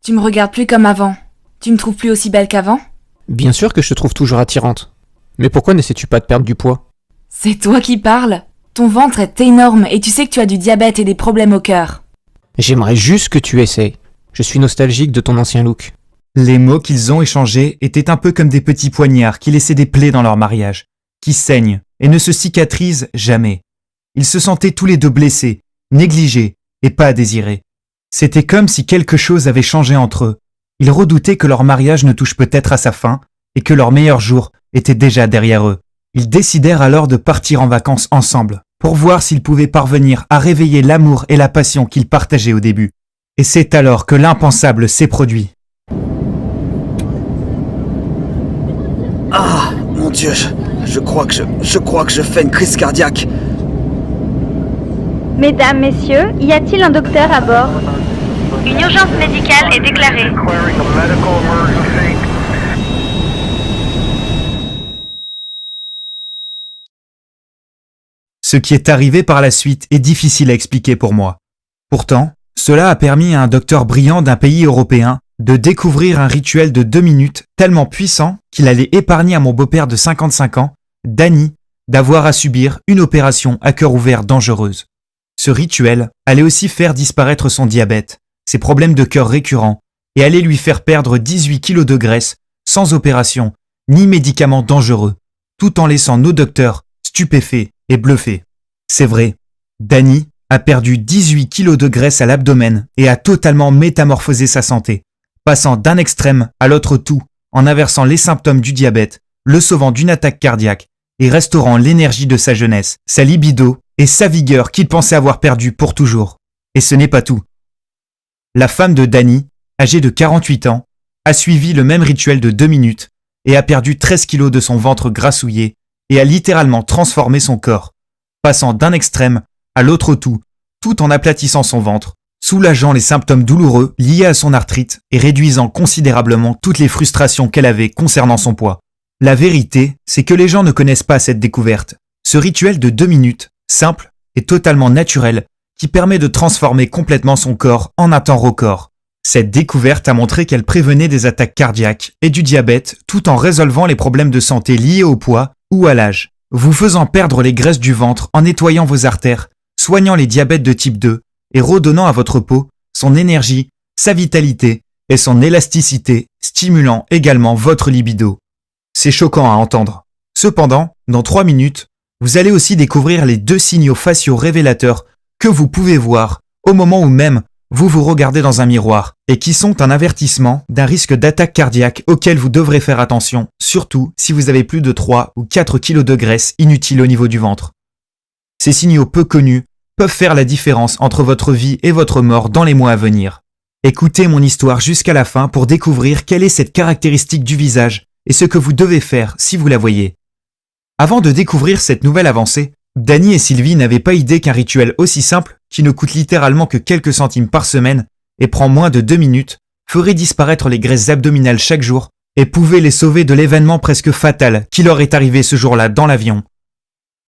Tu me regardes plus comme avant. Tu me trouves plus aussi belle qu'avant? Bien sûr que je te trouve toujours attirante. Mais pourquoi n'essaies-tu pas de perdre du poids? C'est toi qui parles. Ton ventre est énorme et tu sais que tu as du diabète et des problèmes au cœur. J'aimerais juste que tu essayes. Je suis nostalgique de ton ancien look. Les mots qu'ils ont échangés étaient un peu comme des petits poignards qui laissaient des plaies dans leur mariage, qui saignent et ne se cicatrisent jamais. Ils se sentaient tous les deux blessés, négligés et pas désirés. C'était comme si quelque chose avait changé entre eux. Ils redoutaient que leur mariage ne touche peut-être à sa fin et que leur meilleur jour était déjà derrière eux. Ils décidèrent alors de partir en vacances ensemble pour voir s'ils pouvaient parvenir à réveiller l'amour et la passion qu'ils partageaient au début. Et c'est alors que l'impensable s'est produit. Ah, mon Dieu, je crois que je fais une crise cardiaque. Mesdames, messieurs, y a-t-il un docteur à bord? Une urgence médicale est déclarée. Ce qui est arrivé par la suite est difficile à expliquer pour moi. Pourtant, cela a permis à un docteur brillant d'un pays européen de découvrir un rituel de 2 minutes tellement puissant qu'il allait épargner à mon beau-père de 55 ans, Danny, d'avoir à subir une opération à cœur ouvert dangereuse. Ce rituel allait aussi faire disparaître son diabète, ses problèmes de cœur récurrents, et allait lui faire perdre 18 kilos de graisse, sans opération, ni médicaments dangereux, tout en laissant nos docteurs stupéfaits et bluffés. C'est vrai, Danny a perdu 18 kilos de graisse à l'abdomen et a totalement métamorphosé sa santé, passant d'un extrême à l'autre tout, en inversant les symptômes du diabète, le sauvant d'une attaque cardiaque et restaurant l'énergie de sa jeunesse, sa libido et sa vigueur qu'il pensait avoir perdue pour toujours. Et ce n'est pas tout. La femme de Danny, âgée de 48 ans, a suivi le même rituel de 2 minutes et a perdu 13 kilos de son ventre grassouillé et a littéralement transformé son corps, passant d'un extrême à l'autre tout en aplatissant son ventre, soulageant les symptômes douloureux liés à son arthrite et réduisant considérablement toutes les frustrations qu'elle avait concernant son poids. La vérité, c'est que les gens ne connaissent pas cette découverte. Ce rituel de 2 minutes, simple et totalement naturel, qui permet de transformer complètement son corps en un temps record. Cette découverte a montré qu'elle prévenait des attaques cardiaques et du diabète tout en résolvant les problèmes de santé liés au poids ou à l'âge, vous faisant perdre les graisses du ventre en nettoyant vos artères, soignant les diabètes de type 2 et redonnant à votre peau son énergie, sa vitalité et son élasticité, stimulant également votre libido. C'est choquant à entendre. Cependant, dans 3 minutes, vous allez aussi découvrir les 2 signaux faciaux révélateurs que vous pouvez voir au moment où même vous vous regardez dans un miroir et qui sont un avertissement d'un risque d'attaque cardiaque auquel vous devrez faire attention, surtout si vous avez plus de 3 ou 4 kilos de graisse inutile au niveau du ventre. Ces signaux peu connus peuvent faire la différence entre votre vie et votre mort dans les mois à venir. Écoutez mon histoire jusqu'à la fin pour découvrir quelle est cette caractéristique du visage et ce que vous devez faire si vous la voyez. Avant de découvrir cette nouvelle avancée, Danny et Sylvie n'avaient pas idée qu'un rituel aussi simple, qui ne coûte littéralement que quelques centimes par semaine et prend moins de 2 minutes, ferait disparaître les graisses abdominales chaque jour et pouvait les sauver de l'événement presque fatal qui leur est arrivé ce jour-là dans l'avion.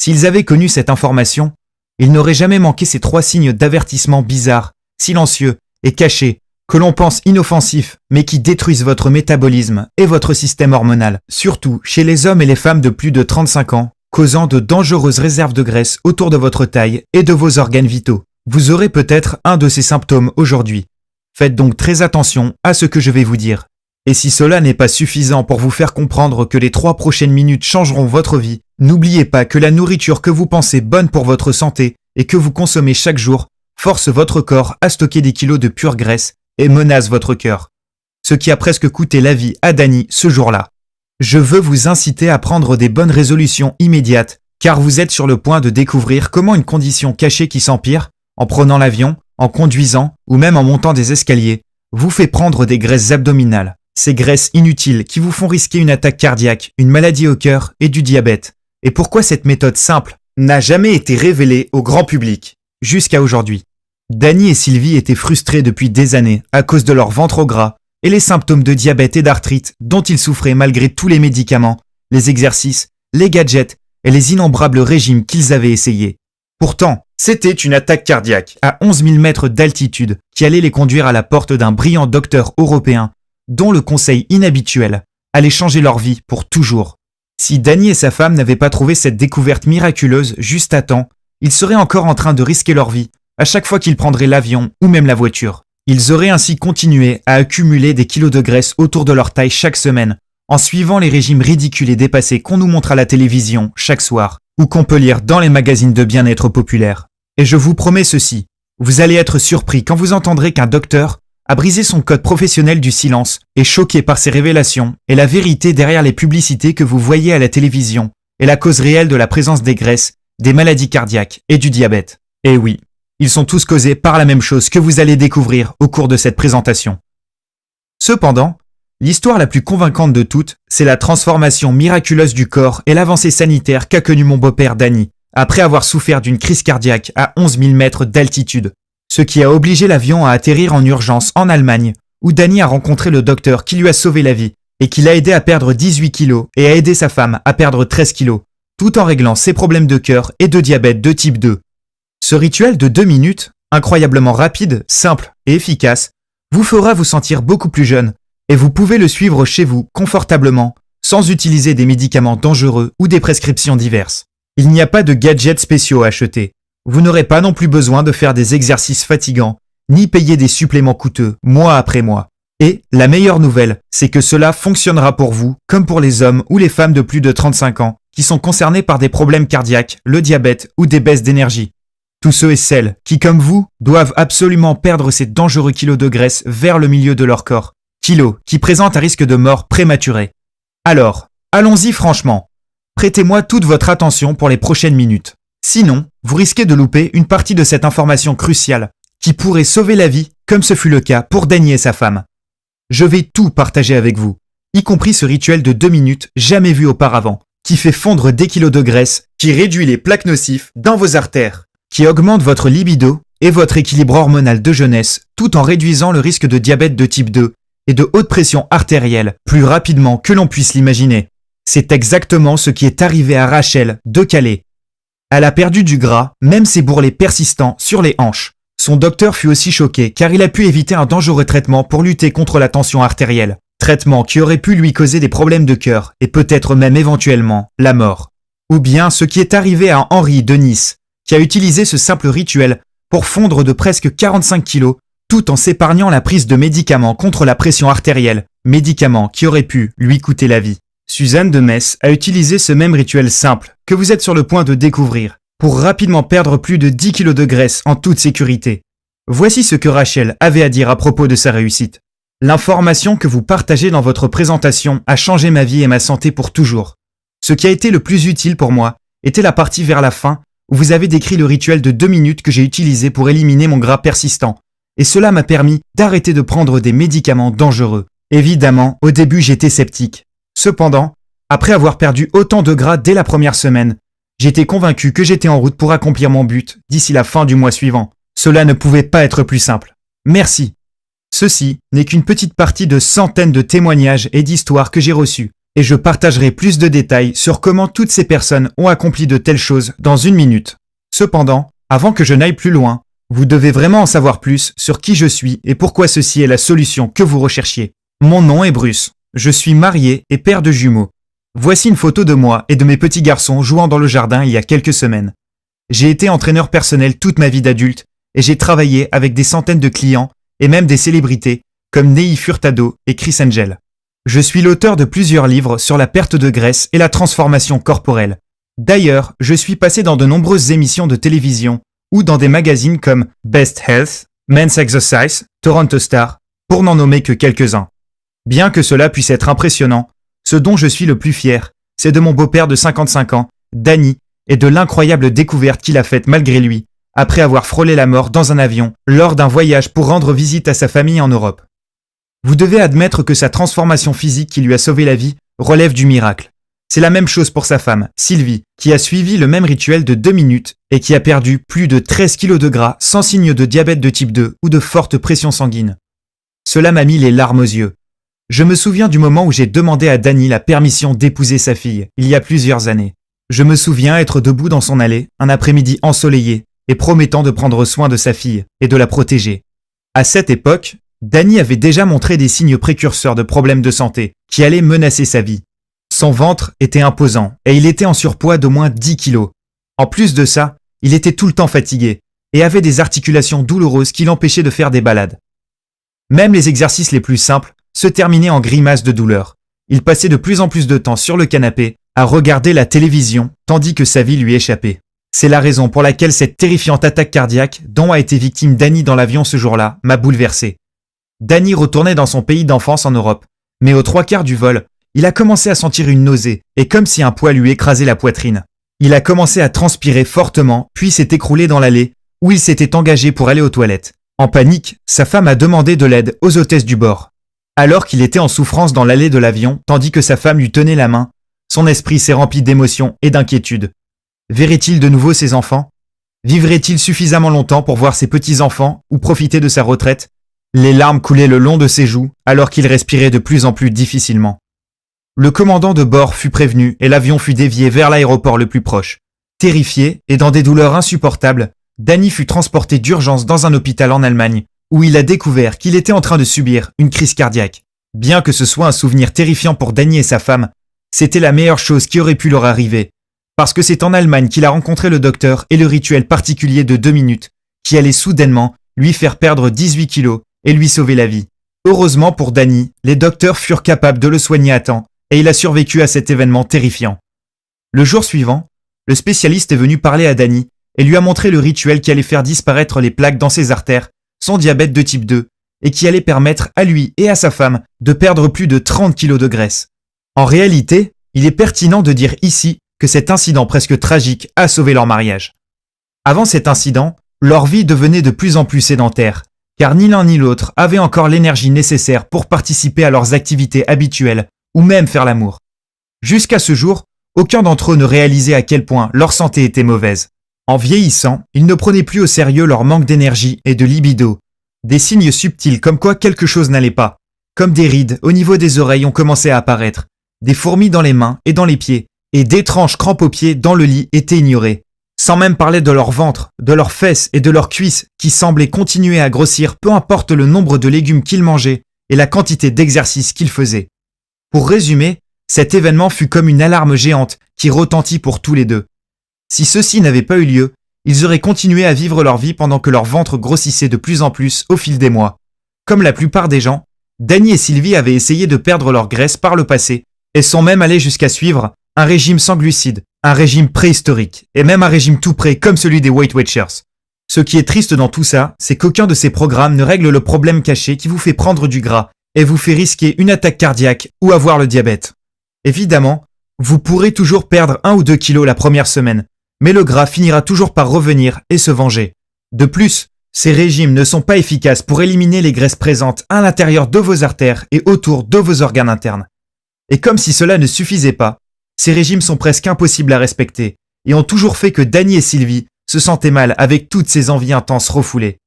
S'ils avaient connu cette information, ils n'auraient jamais manqué ces 3 signes d'avertissement bizarres, silencieux et cachés, que l'on pense inoffensifs, mais qui détruisent votre métabolisme et votre système hormonal, surtout chez les hommes et les femmes de plus de 35 ans, causant de dangereuses réserves de graisse autour de votre taille et de vos organes vitaux. Vous aurez peut-être un de ces symptômes aujourd'hui. Faites donc très attention à ce que je vais vous dire. Et si cela n'est pas suffisant pour vous faire comprendre que les 3 prochaines minutes changeront votre vie, n'oubliez pas que la nourriture que vous pensez bonne pour votre santé et que vous consommez chaque jour force votre corps à stocker des kilos de pure graisse et menace votre cœur. Ce qui a presque coûté la vie à Danny ce jour-là. Je veux vous inciter à prendre des bonnes résolutions immédiates, car vous êtes sur le point de découvrir comment une condition cachée qui s'empire, en prenant l'avion, en conduisant ou même en montant des escaliers, vous fait prendre des graisses abdominales. Ces graisses inutiles qui vous font risquer une attaque cardiaque, une maladie au cœur et du diabète. Et pourquoi cette méthode simple n'a jamais été révélée au grand public, jusqu'à aujourd'hui. Danny et Sylvie étaient frustrés depuis des années à cause de leur ventre gras et les symptômes de diabète et d'arthrite dont ils souffraient malgré tous les médicaments, les exercices, les gadgets et les innombrables régimes qu'ils avaient essayés. Pourtant, C'était une attaque cardiaque à 11 000 mètres d'altitude qui allait les conduire à la porte d'un brillant docteur européen dont le conseil inhabituel allait changer leur vie pour toujours. Si Danny et sa femme n'avaient pas trouvé cette découverte miraculeuse juste à temps, ils seraient encore en train de risquer leur vie à chaque fois qu'ils prendraient l'avion ou même la voiture. Ils auraient ainsi continué à accumuler des kilos de graisse autour de leur taille chaque semaine, en suivant les régimes ridicules et dépassés qu'on nous montre à la télévision chaque soir, ou qu'on peut lire dans les magazines de bien-être populaires. Et je vous promets ceci, vous allez être surpris quand vous entendrez qu'un docteur a brisé son code professionnel du silence et choqué par ces révélations et la vérité derrière les publicités que vous voyez à la télévision et la cause réelle de la présence des graisses, des maladies cardiaques et du diabète. Et oui, ils sont tous causés par la même chose que vous allez découvrir au cours de cette présentation. Cependant, l'histoire la plus convaincante de toutes, c'est la transformation miraculeuse du corps et l'avancée sanitaire qu'a connue mon beau-père Danny, après avoir souffert d'une crise cardiaque à 11 000 mètres d'altitude, ce qui a obligé l'avion à atterrir en urgence en Allemagne, où Danny a rencontré le docteur qui lui a sauvé la vie et qui l'a aidé à perdre 18 kilos et a aidé sa femme à perdre 13 kilos, tout en réglant ses problèmes de cœur et de diabète de type 2. Ce rituel de 2 minutes, incroyablement rapide, simple et efficace, vous fera vous sentir beaucoup plus jeune et vous pouvez le suivre chez vous confortablement, sans utiliser des médicaments dangereux ou des prescriptions diverses. Il n'y a pas de gadgets spéciaux à acheter. Vous n'aurez pas non plus besoin de faire des exercices fatigants, ni payer des suppléments coûteux, mois après mois. Et la meilleure nouvelle, c'est que cela fonctionnera pour vous, comme pour les hommes ou les femmes de plus de 35 ans, qui sont concernés par des problèmes cardiaques, le diabète ou des baisses d'énergie. Tous ceux et celles qui, comme vous, doivent absolument perdre ces dangereux kilos de graisse vers le milieu de leur corps. Kilos qui présentent un risque de mort prématuré. Alors, allons-y franchement. Prêtez-moi toute votre attention pour les prochaines minutes. Sinon, vous risquez de louper une partie de cette information cruciale qui pourrait sauver la vie, comme ce fut le cas pour Danny et sa femme. Je vais tout partager avec vous, y compris ce rituel de 2 minutes jamais vu auparavant, qui fait fondre des kilos de graisse, qui réduit les plaques nocifs dans vos artères, qui augmente votre libido et votre équilibre hormonal de jeunesse, tout en réduisant le risque de diabète de type 2 et de haute pression artérielle plus rapidement que l'on puisse l'imaginer. C'est exactement ce qui est arrivé à Rachel de Calais. Elle a perdu du gras, même ses bourrelets persistants sur les hanches. Son docteur fut aussi choqué car il a pu éviter un dangereux traitement pour lutter contre la tension artérielle. Traitement qui aurait pu lui causer des problèmes de cœur et peut-être même éventuellement la mort. Ou bien ce qui est arrivé à Henri de Nice, qui a utilisé ce simple rituel pour fondre de presque 45 kilos tout en s'épargnant la prise de médicaments contre la pression artérielle, médicaments qui auraient pu lui coûter la vie. Suzanne de Metz a utilisé ce même rituel simple que vous êtes sur le point de découvrir pour rapidement perdre plus de 10 kilos de graisse en toute sécurité. Voici ce que Rachel avait à dire à propos de sa réussite. L'information que vous partagez dans votre présentation a changé ma vie et ma santé pour toujours. Ce qui a été le plus utile pour moi était la partie vers la fin où vous avez décrit le rituel de 2 minutes que j'ai utilisé pour éliminer mon gras persistant. Et cela m'a permis d'arrêter de prendre des médicaments dangereux. Évidemment, au début j'étais sceptique. Cependant, après avoir perdu autant de gras dès la première semaine, j'étais convaincu que j'étais en route pour accomplir mon but d'ici la fin du mois suivant. Cela ne pouvait pas être plus simple. Merci. Ceci n'est qu'une petite partie de centaines de témoignages et d'histoires que j'ai reçus, et je partagerai plus de détails sur comment toutes ces personnes ont accompli de telles choses dans 1 minute. Cependant, avant que je n'aille plus loin, vous devez vraiment en savoir plus sur qui je suis et pourquoi ceci est la solution que vous recherchiez. Mon nom est Bruce. Je suis marié et père de jumeaux. Voici une photo de moi et de mes petits garçons jouant dans le jardin il y a quelques semaines. J'ai été entraîneur personnel toute ma vie d'adulte et j'ai travaillé avec des centaines de clients et même des célébrités comme Nei Furtado et Chris Angel. Je suis l'auteur de plusieurs livres sur la perte de graisse et la transformation corporelle. D'ailleurs, je suis passé dans de nombreuses émissions de télévision ou dans des magazines comme Best Health, Men's Exercise, Toronto Star, pour n'en nommer que quelques-uns. Bien que cela puisse être impressionnant, ce dont je suis le plus fier, c'est de mon beau-père de 55 ans, Danny, et de l'incroyable découverte qu'il a faite malgré lui, après avoir frôlé la mort dans un avion lors d'un voyage pour rendre visite à sa famille en Europe. Vous devez admettre que sa transformation physique qui lui a sauvé la vie relève du miracle. C'est la même chose pour sa femme, Sylvie, qui a suivi le même rituel de 2 minutes et qui a perdu plus de 13 kilos de gras sans signe de diabète de type 2 ou de forte pression sanguine. Cela m'a mis les larmes aux yeux. Je me souviens du moment où j'ai demandé à Danny la permission d'épouser sa fille, il y a plusieurs années. Je me souviens être debout dans son allée, un après-midi ensoleillé, et promettant de prendre soin de sa fille et de la protéger. À cette époque, Danny avait déjà montré des signes précurseurs de problèmes de santé qui allaient menacer sa vie. Son ventre était imposant et il était en surpoids d'au moins 10 kilos. En plus de ça, il était tout le temps fatigué et avait des articulations douloureuses qui l'empêchaient de faire des balades. Même les exercices les plus simples se terminaient en grimaces de douleur. Il passait de plus en plus de temps sur le canapé à regarder la télévision tandis que sa vie lui échappait. C'est la raison pour laquelle cette terrifiante attaque cardiaque dont a été victime Danny dans l'avion ce jour-là m'a bouleversé. Danny retournait dans son pays d'enfance en Europe, mais aux 3/4 du vol, il a commencé à sentir une nausée et comme si un poids lui écrasait la poitrine. Il a commencé à transpirer fortement, puis s'est écroulé dans l'allée où il s'était engagé pour aller aux toilettes. En panique, sa femme a demandé de l'aide aux hôtesses du bord. Alors qu'il était en souffrance dans l'allée de l'avion, tandis que sa femme lui tenait la main, son esprit s'est rempli d'émotion et d'inquiétude. Verrait-il de nouveau ses enfants? Vivrait-il suffisamment longtemps pour voir ses petits-enfants ou profiter de sa retraite? Les larmes coulaient le long de ses joues alors qu'il respirait de plus en plus difficilement. Le commandant de bord fut prévenu et l'avion fut dévié vers l'aéroport le plus proche. Terrifié et dans des douleurs insupportables, Danny fut transporté d'urgence dans un hôpital en Allemagne où il a découvert qu'il était en train de subir une crise cardiaque. Bien que ce soit un souvenir terrifiant pour Danny et sa femme, c'était la meilleure chose qui aurait pu leur arriver. Parce que c'est en Allemagne qu'il a rencontré le docteur et le rituel particulier de 2 minutes qui allait soudainement lui faire perdre 18 kilos et lui sauver la vie. Heureusement pour Danny, les docteurs furent capables de le soigner à temps et il a survécu à cet événement terrifiant. Le jour suivant, le spécialiste est venu parler à Danny et lui a montré le rituel qui allait faire disparaître les plaques dans ses artères, son diabète de type 2 et qui allait permettre à lui et à sa femme de perdre plus de 30 kilos de graisse. En réalité, il est pertinent de dire ici que cet incident presque tragique a sauvé leur mariage. Avant cet incident, leur vie devenait de plus en plus sédentaire, car ni l'un ni l'autre avait encore l'énergie nécessaire pour participer à leurs activités habituelles ou même faire l'amour. Jusqu'à ce jour, aucun d'entre eux ne réalisait à quel point leur santé était mauvaise. En vieillissant, ils ne prenaient plus au sérieux leur manque d'énergie et de libido. Des signes subtils comme quoi quelque chose n'allait pas, comme des rides au niveau des oreilles ont commencé à apparaître, des fourmis dans les mains et dans les pieds, et d'étranges crampes aux pieds dans le lit étaient ignorées. Sans même parler de leur ventre, de leurs fesses et de leurs cuisses qui semblaient continuer à grossir peu importe le nombre de légumes qu'ils mangeaient et la quantité d'exercices qu'ils faisaient. Pour résumer, cet événement fut comme une alarme géante qui retentit pour tous les deux. Si ceci n'avait pas eu lieu, ils auraient continué à vivre leur vie pendant que leur ventre grossissait de plus en plus au fil des mois. Comme la plupart des gens, Danny et Sylvie avaient essayé de perdre leur graisse par le passé et sont même allés jusqu'à suivre un régime sans glucides, un régime préhistorique, et même un régime tout prêt comme celui des Weight Watchers. Ce qui est triste dans tout ça, c'est qu'aucun de ces programmes ne règle le problème caché qui vous fait prendre du gras et vous fait risquer une attaque cardiaque ou avoir le diabète. Évidemment, vous pourrez toujours perdre 1 ou 2 kilos la première semaine, mais le gras finira toujours par revenir et se venger. De plus, ces régimes ne sont pas efficaces pour éliminer les graisses présentes à l'intérieur de vos artères et autour de vos organes internes. Et comme si cela ne suffisait pas, ces régimes sont presque impossibles à respecter et ont toujours fait que Danny et Sylvie se sentaient mal avec toutes ces envies intenses refoulées.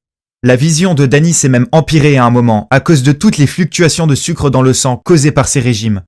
La vision de Danny s'est même empirée à un moment à cause de toutes les fluctuations de sucre dans le sang causées par ces régimes.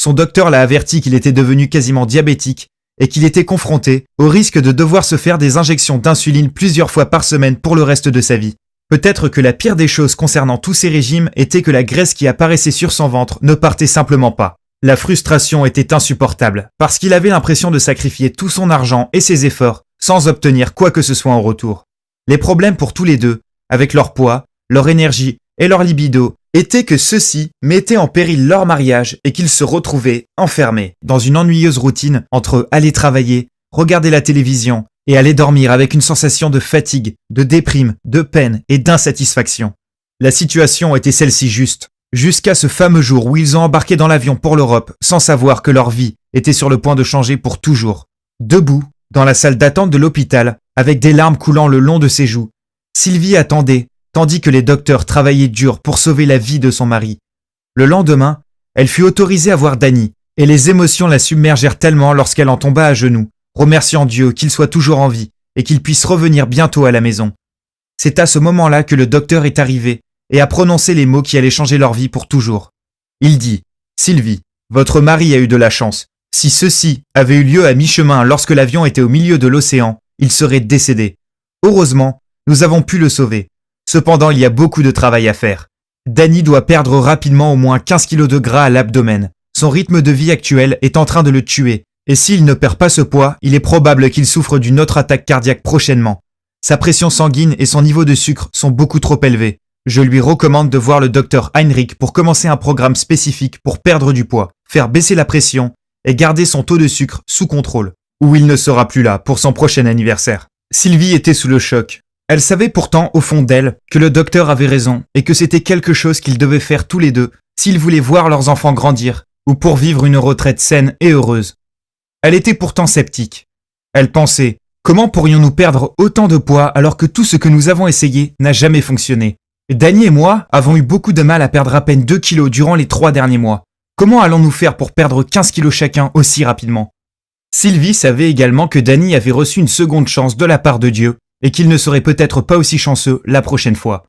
Son docteur l'a averti qu'il était devenu quasiment diabétique et qu'il était confronté au risque de devoir se faire des injections d'insuline plusieurs fois par semaine pour le reste de sa vie. Peut-être que la pire des choses concernant tous ces régimes était que la graisse qui apparaissait sur son ventre ne partait simplement pas. La frustration était insupportable, parce qu'il avait l'impression de sacrifier tout son argent et ses efforts sans obtenir quoi que ce soit en retour. Les problèmes pour tous les deux, avec leur poids, leur énergie et leur libido, étaient que ceux-ci mettaient en péril leur mariage et qu'ils se retrouvaient enfermés dans une ennuyeuse routine entre aller travailler, regarder la télévision et aller dormir avec une sensation de fatigue, de déprime, de peine et d'insatisfaction. La situation était celle-ci juste. Jusqu'à ce fameux jour où ils ont embarqué dans l'avion pour l'Europe sans savoir que leur vie était sur le point de changer pour toujours. Debout, dans la salle d'attente de l'hôpital, avec des larmes coulant le long de ses joues, Sylvie attendait, tandis que les docteurs travaillaient dur pour sauver la vie de son mari. Le lendemain, elle fut autorisée à voir Danny, et les émotions la submergèrent tellement lorsqu'elle en tomba à genoux, remerciant Dieu qu'il soit toujours en vie et qu'il puisse revenir bientôt à la maison. C'est à ce moment-là que le docteur est arrivé et a prononcé les mots qui allaient changer leur vie pour toujours. Il dit « Sylvie, votre mari a eu de la chance. Si ceci avait eu lieu à mi-chemin lorsque l'avion était au milieu de l'océan, il serait décédé. Heureusement, nous avons pu le sauver. Cependant, il y a beaucoup de travail à faire. Danny doit perdre rapidement au moins 15 kg de gras à l'abdomen. Son rythme de vie actuel est en train de le tuer. Et s'il ne perd pas ce poids, il est probable qu'il souffre d'une autre attaque cardiaque prochainement. Sa pression sanguine et son niveau de sucre sont beaucoup trop élevés. Je lui recommande de voir le docteur Heinrich pour commencer un programme spécifique pour perdre du poids, faire baisser la pression et garder son taux de sucre sous contrôle. Ou il ne sera plus là pour son prochain anniversaire. Sylvie était sous le choc. Elle savait pourtant au fond d'elle que le docteur avait raison et que c'était quelque chose qu'ils devaient faire tous les deux s'ils voulaient voir leurs enfants grandir ou pour vivre une retraite saine et heureuse. Elle était pourtant sceptique. Elle pensait, comment pourrions-nous perdre autant de poids alors que tout ce que nous avons essayé n'a jamais fonctionné? Danny et moi avons eu beaucoup de mal à perdre à peine 2 kilos durant les 3 derniers mois. Comment allons-nous faire pour perdre 15 kilos chacun aussi rapidement? Sylvie savait également que Danny avait reçu une seconde chance de la part de Dieu et qu'il ne serait peut-être pas aussi chanceux la prochaine fois.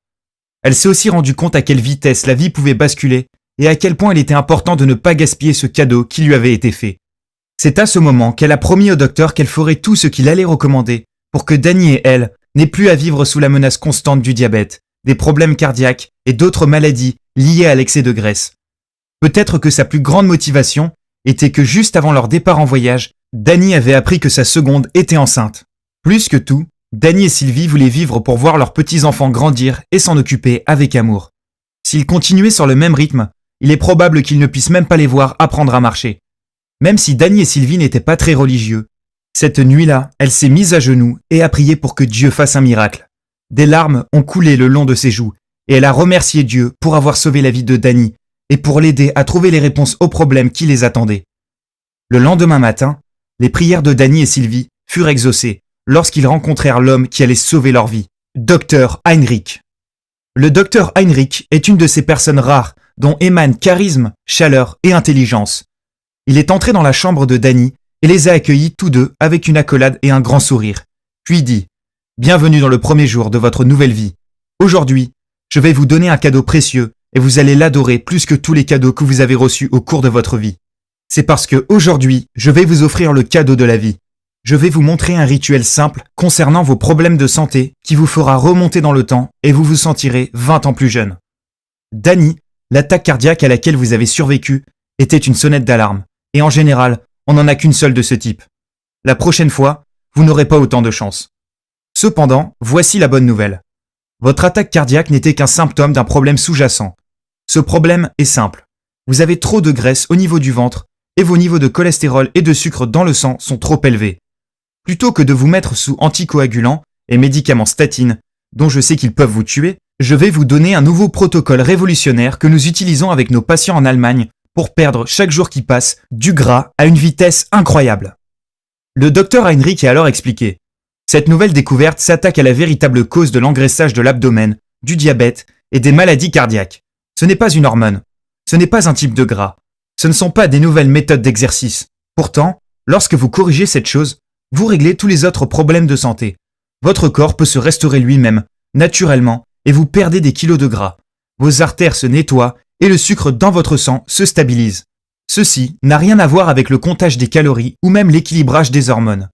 Elle s'est aussi rendue compte à quelle vitesse la vie pouvait basculer et à quel point il était important de ne pas gaspiller ce cadeau qui lui avait été fait. C'est à ce moment qu'elle a promis au docteur qu'elle ferait tout ce qu'il allait recommander pour que Danny et elle n'aient plus à vivre sous la menace constante du diabète, des problèmes cardiaques et d'autres maladies liées à l'excès de graisse. Peut-être que sa plus grande motivation était que juste avant leur départ en voyage, Danny avait appris que sa seconde était enceinte. Plus que tout, Danny et Sylvie voulaient vivre pour voir leurs petits-enfants grandir et s'en occuper avec amour. S'ils continuaient sur le même rythme, il est probable qu'ils ne puissent même pas les voir apprendre à marcher. Même si Danny et Sylvie n'étaient pas très religieux, cette nuit-là, elle s'est mise à genoux et a prié pour que Dieu fasse un miracle. Des larmes ont coulé le long de ses joues et elle a remercié Dieu pour avoir sauvé la vie de Danny et pour l'aider à trouver les réponses aux problèmes qui les attendaient. Le lendemain matin, les prières de Danny et Sylvie furent exaucées lorsqu'ils rencontrèrent l'homme qui allait sauver leur vie, Dr Heinrich. Le Dr Heinrich est une de ces personnes rares dont émanent charisme, chaleur et intelligence. Il est entré dans la chambre de Danny et les a accueillis tous deux avec une accolade et un grand sourire, puis dit « Bienvenue dans le premier jour de votre nouvelle vie. Aujourd'hui, je vais vous donner un cadeau précieux et vous allez l'adorer plus que tous les cadeaux que vous avez reçus au cours de votre vie. C'est parce que aujourd'hui, je vais vous offrir le cadeau de la vie. Je vais vous montrer un rituel simple concernant vos problèmes de santé qui vous fera remonter dans le temps et vous vous sentirez 20 ans plus jeune. Danny, l'attaque cardiaque à laquelle vous avez survécu était une sonnette d'alarme. Et en général, on n'en a qu'une seule de ce type. La prochaine fois, vous n'aurez pas autant de chance. Cependant, voici la bonne nouvelle. Votre attaque cardiaque n'était qu'un symptôme d'un problème sous-jacent. Ce problème est simple. Vous avez trop de graisse au niveau du ventre et vos niveaux de cholestérol et de sucre dans le sang sont trop élevés. Plutôt que de vous mettre sous anticoagulants et médicaments statines, dont je sais qu'ils peuvent vous tuer, je vais vous donner un nouveau protocole révolutionnaire que nous utilisons avec nos patients en Allemagne pour perdre chaque jour qui passe du gras à une vitesse incroyable. Le docteur Heinrich a alors expliqué. Cette nouvelle découverte s'attaque à la véritable cause de l'engraissage de l'abdomen, du diabète et des maladies cardiaques. Ce n'est pas une hormone. Ce n'est pas un type de gras. Ce ne sont pas des nouvelles méthodes d'exercice. Pourtant, lorsque vous corrigez cette chose, vous réglez tous les autres problèmes de santé. Votre corps peut se restaurer lui-même, naturellement, et vous perdez des kilos de gras. Vos artères se nettoient et le sucre dans votre sang se stabilise. Ceci n'a rien à voir avec le comptage des calories ou même l'équilibrage des hormones.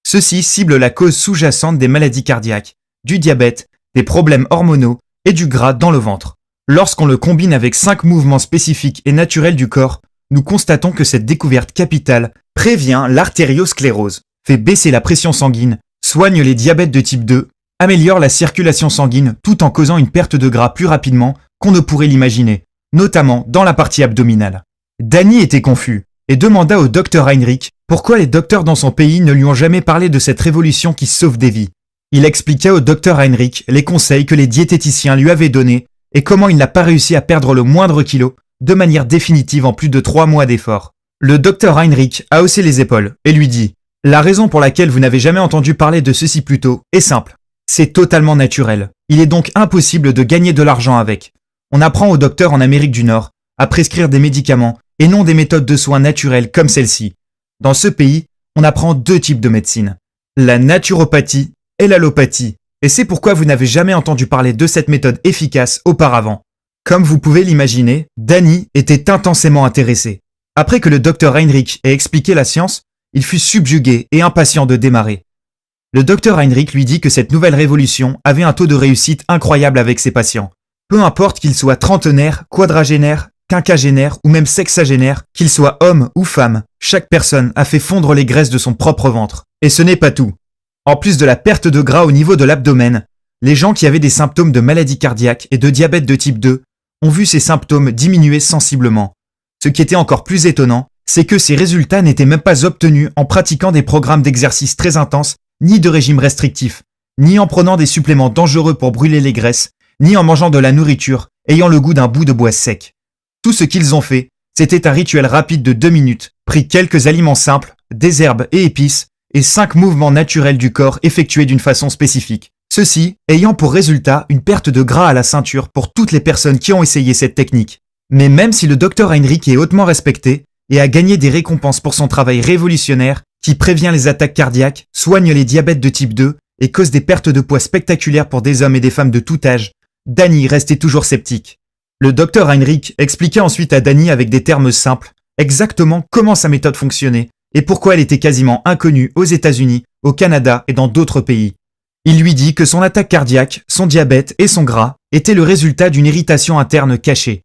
Ceci cible la cause sous-jacente des maladies cardiaques, du diabète, des problèmes hormonaux et du gras dans le ventre. Lorsqu'on le combine avec 5 mouvements spécifiques et naturels du corps, nous constatons que cette découverte capitale prévient l'artériosclérose, fait baisser la pression sanguine, soigne les diabètes de type 2, améliore la circulation sanguine tout en causant une perte de gras plus rapidement qu'on ne pourrait l'imaginer, notamment dans la partie abdominale. Danny était confus et demanda au docteur Heinrich pourquoi les docteurs dans son pays ne lui ont jamais parlé de cette révolution qui sauve des vies. Il expliqua au docteur Heinrich les conseils que les diététiciens lui avaient donnés et comment il n'a pas réussi à perdre le moindre kilo de manière définitive en plus de 3 mois d'efforts. Le docteur Heinrich a haussé les épaules et lui dit « La raison pour laquelle vous n'avez jamais entendu parler de ceci plus tôt est simple. C'est totalement naturel. Il est donc impossible de gagner de l'argent avec. On apprend aux docteurs en Amérique du Nord à prescrire des médicaments et non des méthodes de soins naturelles comme celle-ci. Dans ce pays, on apprend 2 types de médecine, la naturopathie et l'allopathie. Et c'est pourquoi vous n'avez jamais entendu parler de cette méthode efficace auparavant. Comme vous pouvez l'imaginer, Danny était intensément intéressé. Après que le docteur Heinrich ait expliqué la science, il fut subjugué et impatient de démarrer. Le docteur Heinrich lui dit que cette nouvelle révolution avait un taux de réussite incroyable avec ses patients. Peu importe qu'ils soient trentenaires, quadragénaires, quinquagénaires ou même sexagénaires, qu'ils soient hommes ou femmes, chaque personne a fait fondre les graisses de son propre ventre. Et ce n'est pas tout. En plus de la perte de gras au niveau de l'abdomen, les gens qui avaient des symptômes de maladie cardiaque et de diabète de type 2 ont vu ces symptômes diminuer sensiblement. Ce qui était encore plus étonnant, c'est que ces résultats n'étaient même pas obtenus en pratiquant des programmes d'exercice très intenses, ni de régime restrictif, ni en prenant des suppléments dangereux pour brûler les graisses, ni en mangeant de la nourriture ayant le goût d'un bout de bois sec. Tout ce qu'ils ont fait, c'était un rituel rapide de 2 minutes, pris quelques aliments simples, des herbes et épices, et 5 mouvements naturels du corps effectués d'une façon spécifique. Ceci ayant pour résultat une perte de gras à la ceinture pour toutes les personnes qui ont essayé cette technique. Mais même si le docteur Heinrich est hautement respecté et a gagné des récompenses pour son travail révolutionnaire qui prévient les attaques cardiaques, soigne les diabètes de type 2 et cause des pertes de poids spectaculaires pour des hommes et des femmes de tout âge, Danny restait toujours sceptique. Le docteur Heinrich expliquait ensuite à Danny avec des termes simples exactement comment sa méthode fonctionnait et pourquoi elle était quasiment inconnue aux États-Unis, au Canada et dans d'autres pays. Il lui dit que son attaque cardiaque, son diabète et son gras étaient le résultat d'une irritation interne cachée.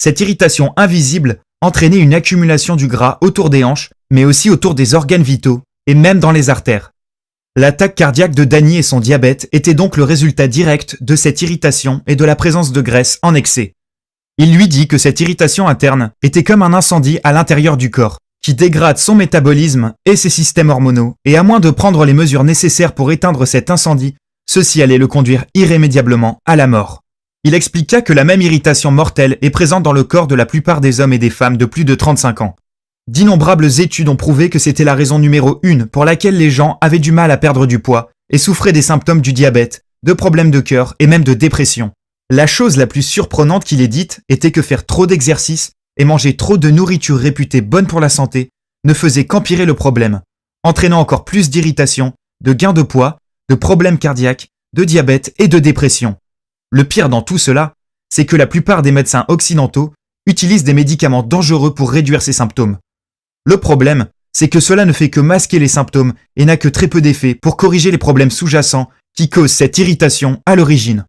Cette irritation invisible entraînait une accumulation du gras autour des hanches, mais aussi autour des organes vitaux et même dans les artères. L'attaque cardiaque de Danny et son diabète était donc le résultat direct de cette irritation et de la présence de graisse en excès. Il lui dit que cette irritation interne était comme un incendie à l'intérieur du corps, qui dégrade son métabolisme et ses systèmes hormonaux, et à moins de prendre les mesures nécessaires pour éteindre cet incendie, ceci allait le conduire irrémédiablement à la mort. Il expliqua que la même irritation mortelle est présente dans le corps de la plupart des hommes et des femmes de plus de 35 ans. D'innombrables études ont prouvé que c'était la raison numéro 1 pour laquelle les gens avaient du mal à perdre du poids et souffraient des symptômes du diabète, de problèmes de cœur et même de dépression. La chose la plus surprenante qu'il ait dite était que faire trop d'exercice et manger trop de nourriture réputée bonne pour la santé ne faisait qu'empirer le problème, entraînant encore plus d'irritation, de gain de poids, de problèmes cardiaques, de diabète et de dépression. Le pire dans tout cela, c'est que la plupart des médecins occidentaux utilisent des médicaments dangereux pour réduire ces symptômes. Le problème, c'est que cela ne fait que masquer les symptômes et n'a que très peu d'effet pour corriger les problèmes sous-jacents qui causent cette irritation à l'origine.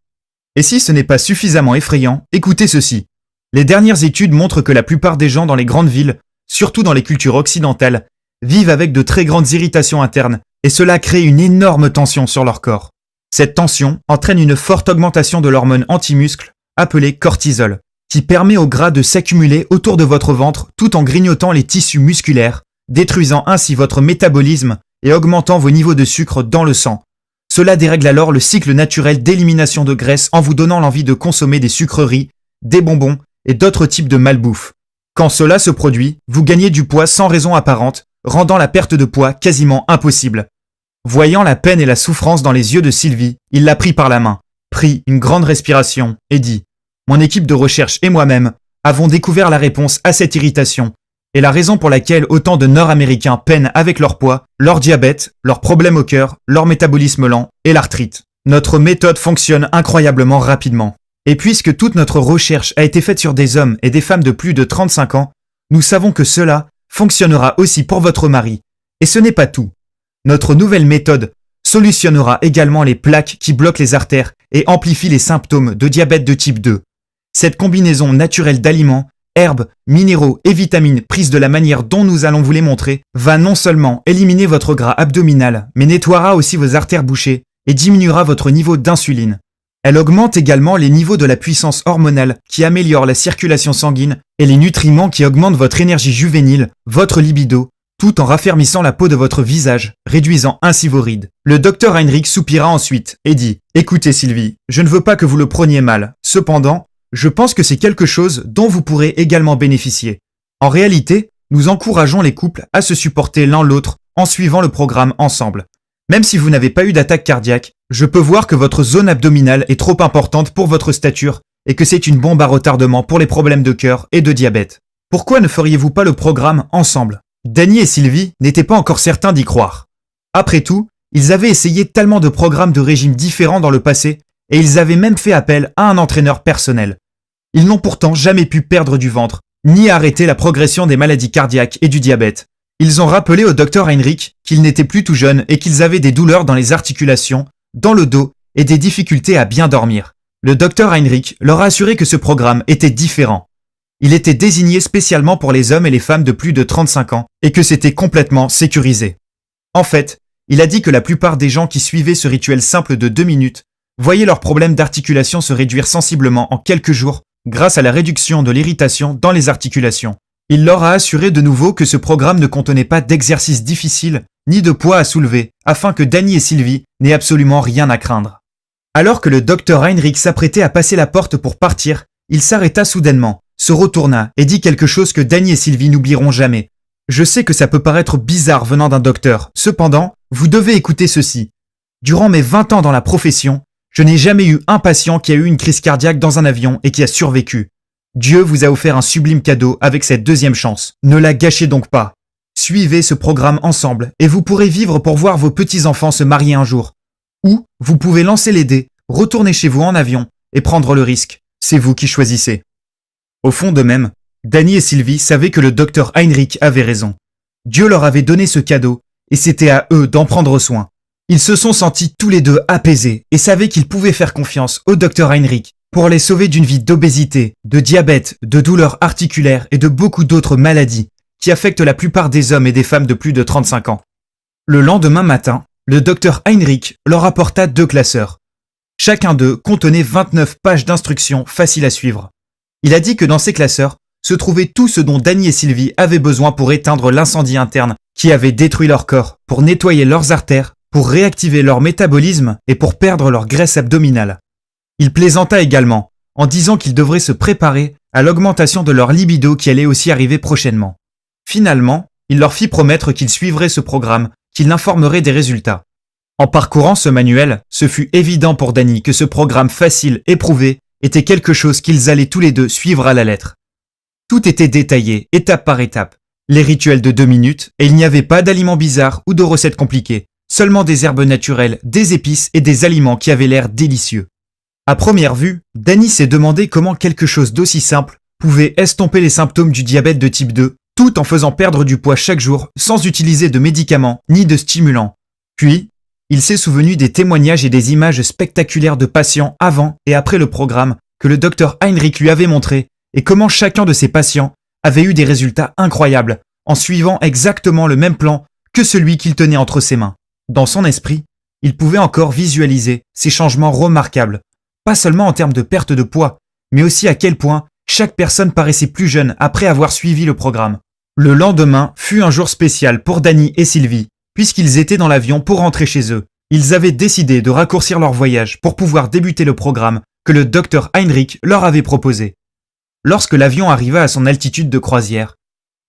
Et si ce n'est pas suffisamment effrayant, écoutez ceci. Les dernières études montrent que la plupart des gens dans les grandes villes, surtout dans les cultures occidentales, vivent avec de très grandes irritations internes et cela crée une énorme tension sur leur corps. Cette tension entraîne une forte augmentation de l'hormone anti-muscle appelée cortisol, qui permet au gras de s'accumuler autour de votre ventre tout en grignotant les tissus musculaires, détruisant ainsi votre métabolisme et augmentant vos niveaux de sucre dans le sang. Cela dérègle alors le cycle naturel d'élimination de graisse en vous donnant l'envie de consommer des sucreries, des bonbons et d'autres types de malbouffe. Quand cela se produit, vous gagnez du poids sans raison apparente, rendant la perte de poids quasiment impossible. Voyant la peine et la souffrance dans les yeux de Sylvie, il la prit par la main, prit une grande respiration et dit « Mon équipe de recherche et moi-même avons découvert la réponse à cette irritation et la raison pour laquelle autant de Nord-Américains peinent avec leur poids, leur diabète, leurs problèmes au cœur, leur métabolisme lent et l'arthrite. Notre méthode fonctionne incroyablement rapidement. Et puisque toute notre recherche a été faite sur des hommes et des femmes de plus de 35 ans, nous savons que cela fonctionnera aussi pour votre mari. Et ce n'est pas tout. Notre nouvelle méthode solutionnera également les plaques qui bloquent les artères et amplifient les symptômes de diabète de type 2. Cette combinaison naturelle d'aliments, herbes, minéraux et vitamines prises de la manière dont nous allons vous les montrer va non seulement éliminer votre gras abdominal, mais nettoiera aussi vos artères bouchées et diminuera votre niveau d'insuline. Elle augmente également les niveaux de la puissance hormonale qui améliore la circulation sanguine et les nutriments qui augmentent votre énergie juvénile, votre libido, tout en raffermissant la peau de votre visage, réduisant ainsi vos rides. Le docteur Heinrich soupira ensuite et dit « Écoutez Sylvie, je ne veux pas que vous le preniez mal. Cependant, je pense que c'est quelque chose dont vous pourrez également bénéficier. En réalité, nous encourageons les couples à se supporter l'un l'autre en suivant le programme ensemble. Même si vous n'avez pas eu d'attaque cardiaque, je peux voir que votre zone abdominale est trop importante pour votre stature et que c'est une bombe à retardement pour les problèmes de cœur et de diabète. Pourquoi ne feriez-vous pas le programme ensemble ? Danny et Sylvie n'étaient pas encore certains d'y croire. Après tout, ils avaient essayé tellement de programmes de régime différents dans le passé et ils avaient même fait appel à un entraîneur personnel. Ils n'ont pourtant jamais pu perdre du ventre, ni arrêter la progression des maladies cardiaques et du diabète. Ils ont rappelé au docteur Heinrich qu'ils n'étaient plus tout jeunes et qu'ils avaient des douleurs dans les articulations, dans le dos et des difficultés à bien dormir. Le docteur Heinrich leur a assuré que ce programme était différent. Il était désigné spécialement pour les hommes et les femmes de plus de 35 ans et que c'était complètement sécurisé. En fait, il a dit que la plupart des gens qui suivaient ce rituel simple de 2 minutes voyaient leurs problèmes d'articulation se réduire sensiblement en quelques jours grâce à la réduction de l'irritation dans les articulations. Il leur a assuré de nouveau que ce programme ne contenait pas d'exercices difficiles ni de poids à soulever afin que Danny et Sylvie n'aient absolument rien à craindre. Alors que le docteur Heinrich s'apprêtait à passer la porte pour partir, il s'arrêta soudainement, se retourna et dit quelque chose que Danny et Sylvie n'oublieront jamais. Je sais que ça peut paraître bizarre venant d'un docteur, cependant, vous devez écouter ceci. Durant mes 20 ans dans la profession, je n'ai jamais eu un patient qui a eu une crise cardiaque dans un avion et qui a survécu. Dieu vous a offert un sublime cadeau avec cette deuxième chance. Ne la gâchez donc pas. Suivez ce programme ensemble et vous pourrez vivre pour voir vos petits-enfants se marier un jour. Ou vous pouvez lancer les dés, retourner chez vous en avion et prendre le risque. C'est vous qui choisissez. Au fond d'eux-mêmes, Danny et Sylvie savaient que le docteur Heinrich avait raison. Dieu leur avait donné ce cadeau et c'était à eux d'en prendre soin. Ils se sont sentis tous les deux apaisés et savaient qu'ils pouvaient faire confiance au docteur Heinrich pour les sauver d'une vie d'obésité, de diabète, de douleurs articulaires et de beaucoup d'autres maladies qui affectent la plupart des hommes et des femmes de plus de 35 ans. Le lendemain matin, le docteur Heinrich leur apporta 2 classeurs. Chacun d'eux contenait 29 pages d'instructions faciles à suivre. Il a dit que dans ces classeurs se trouvait tout ce dont Danny et Sylvie avaient besoin pour éteindre l'incendie interne qui avait détruit leur corps, pour nettoyer leurs artères, pour réactiver leur métabolisme et pour perdre leur graisse abdominale. Il plaisanta également, en disant qu'ils devraient se préparer à l'augmentation de leur libido qui allait aussi arriver prochainement. Finalement, il leur fit promettre qu'ils suivraient ce programme, qu'il informerait des résultats. En parcourant ce manuel, ce fut évident pour Danny que ce programme facile, éprouvé, était quelque chose qu'ils allaient tous les deux suivre à la lettre. Tout était détaillé, étape par étape. Les rituels de 2 minutes, et il n'y avait pas d'aliments bizarres ou de recettes compliquées, seulement des herbes naturelles, des épices et des aliments qui avaient l'air délicieux. À première vue, Danny s'est demandé comment quelque chose d'aussi simple pouvait estomper les symptômes du diabète de type 2, tout en faisant perdre du poids chaque jour sans utiliser de médicaments ni de stimulants. Puis, il s'est souvenu des témoignages et des images spectaculaires de patients avant et après le programme que le docteur Heinrich lui avait montré et comment chacun de ces patients avait eu des résultats incroyables en suivant exactement le même plan que celui qu'il tenait entre ses mains. Dans son esprit, il pouvait encore visualiser ces changements remarquables, pas seulement en termes de perte de poids, mais aussi à quel point chaque personne paraissait plus jeune après avoir suivi le programme. Le lendemain fut un jour spécial pour Danny et Sylvie, puisqu'ils étaient dans l'avion pour rentrer chez eux. Ils avaient décidé de raccourcir leur voyage pour pouvoir débuter le programme que le docteur Heinrich leur avait proposé. Lorsque l'avion arriva à son altitude de croisière,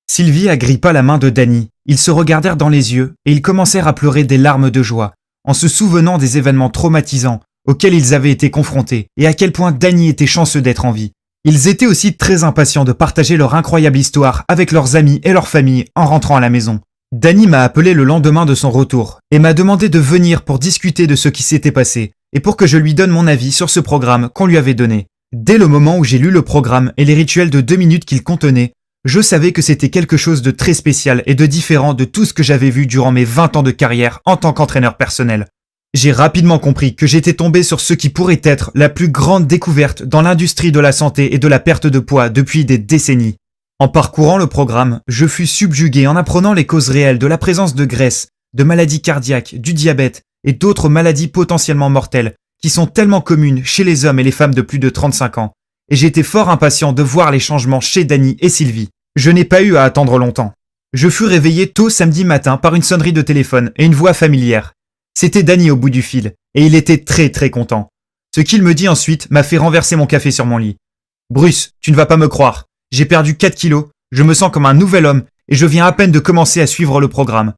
Sylvie agrippa la main de Danny. Ils se regardèrent dans les yeux et ils commencèrent à pleurer des larmes de joie, en se souvenant des événements traumatisants auxquels ils avaient été confrontés et à quel point Danny était chanceux d'être en vie. Ils étaient aussi très impatients de partager leur incroyable histoire avec leurs amis et leur famille en rentrant à la maison. Danny m'a appelé le lendemain de son retour et m'a demandé de venir pour discuter de ce qui s'était passé et pour que je lui donne mon avis sur ce programme qu'on lui avait donné. Dès le moment où j'ai lu le programme et les rituels de 2 minutes qu'il contenait, je savais que c'était quelque chose de très spécial et de différent de tout ce que j'avais vu durant mes 20 ans de carrière en tant qu'entraîneur personnel. J'ai rapidement compris que j'étais tombé sur ce qui pourrait être la plus grande découverte dans l'industrie de la santé et de la perte de poids depuis des décennies. En parcourant le programme, je fus subjugué en apprenant les causes réelles de la présence de graisse, de maladies cardiaques, du diabète et d'autres maladies potentiellement mortelles qui sont tellement communes chez les hommes et les femmes de plus de 35 ans. Et j'étais fort impatient de voir les changements chez Danny et Sylvie. Je n'ai pas eu à attendre longtemps. Je fus réveillé tôt samedi matin par une sonnerie de téléphone et une voix familière. C'était Danny au bout du fil, et il était très content. Ce qu'il me dit ensuite m'a fait renverser mon café sur mon lit. « Bruce, tu ne vas pas me croire. J'ai perdu 4 kilos, je me sens comme un nouvel homme et je viens à peine de commencer à suivre le programme. »«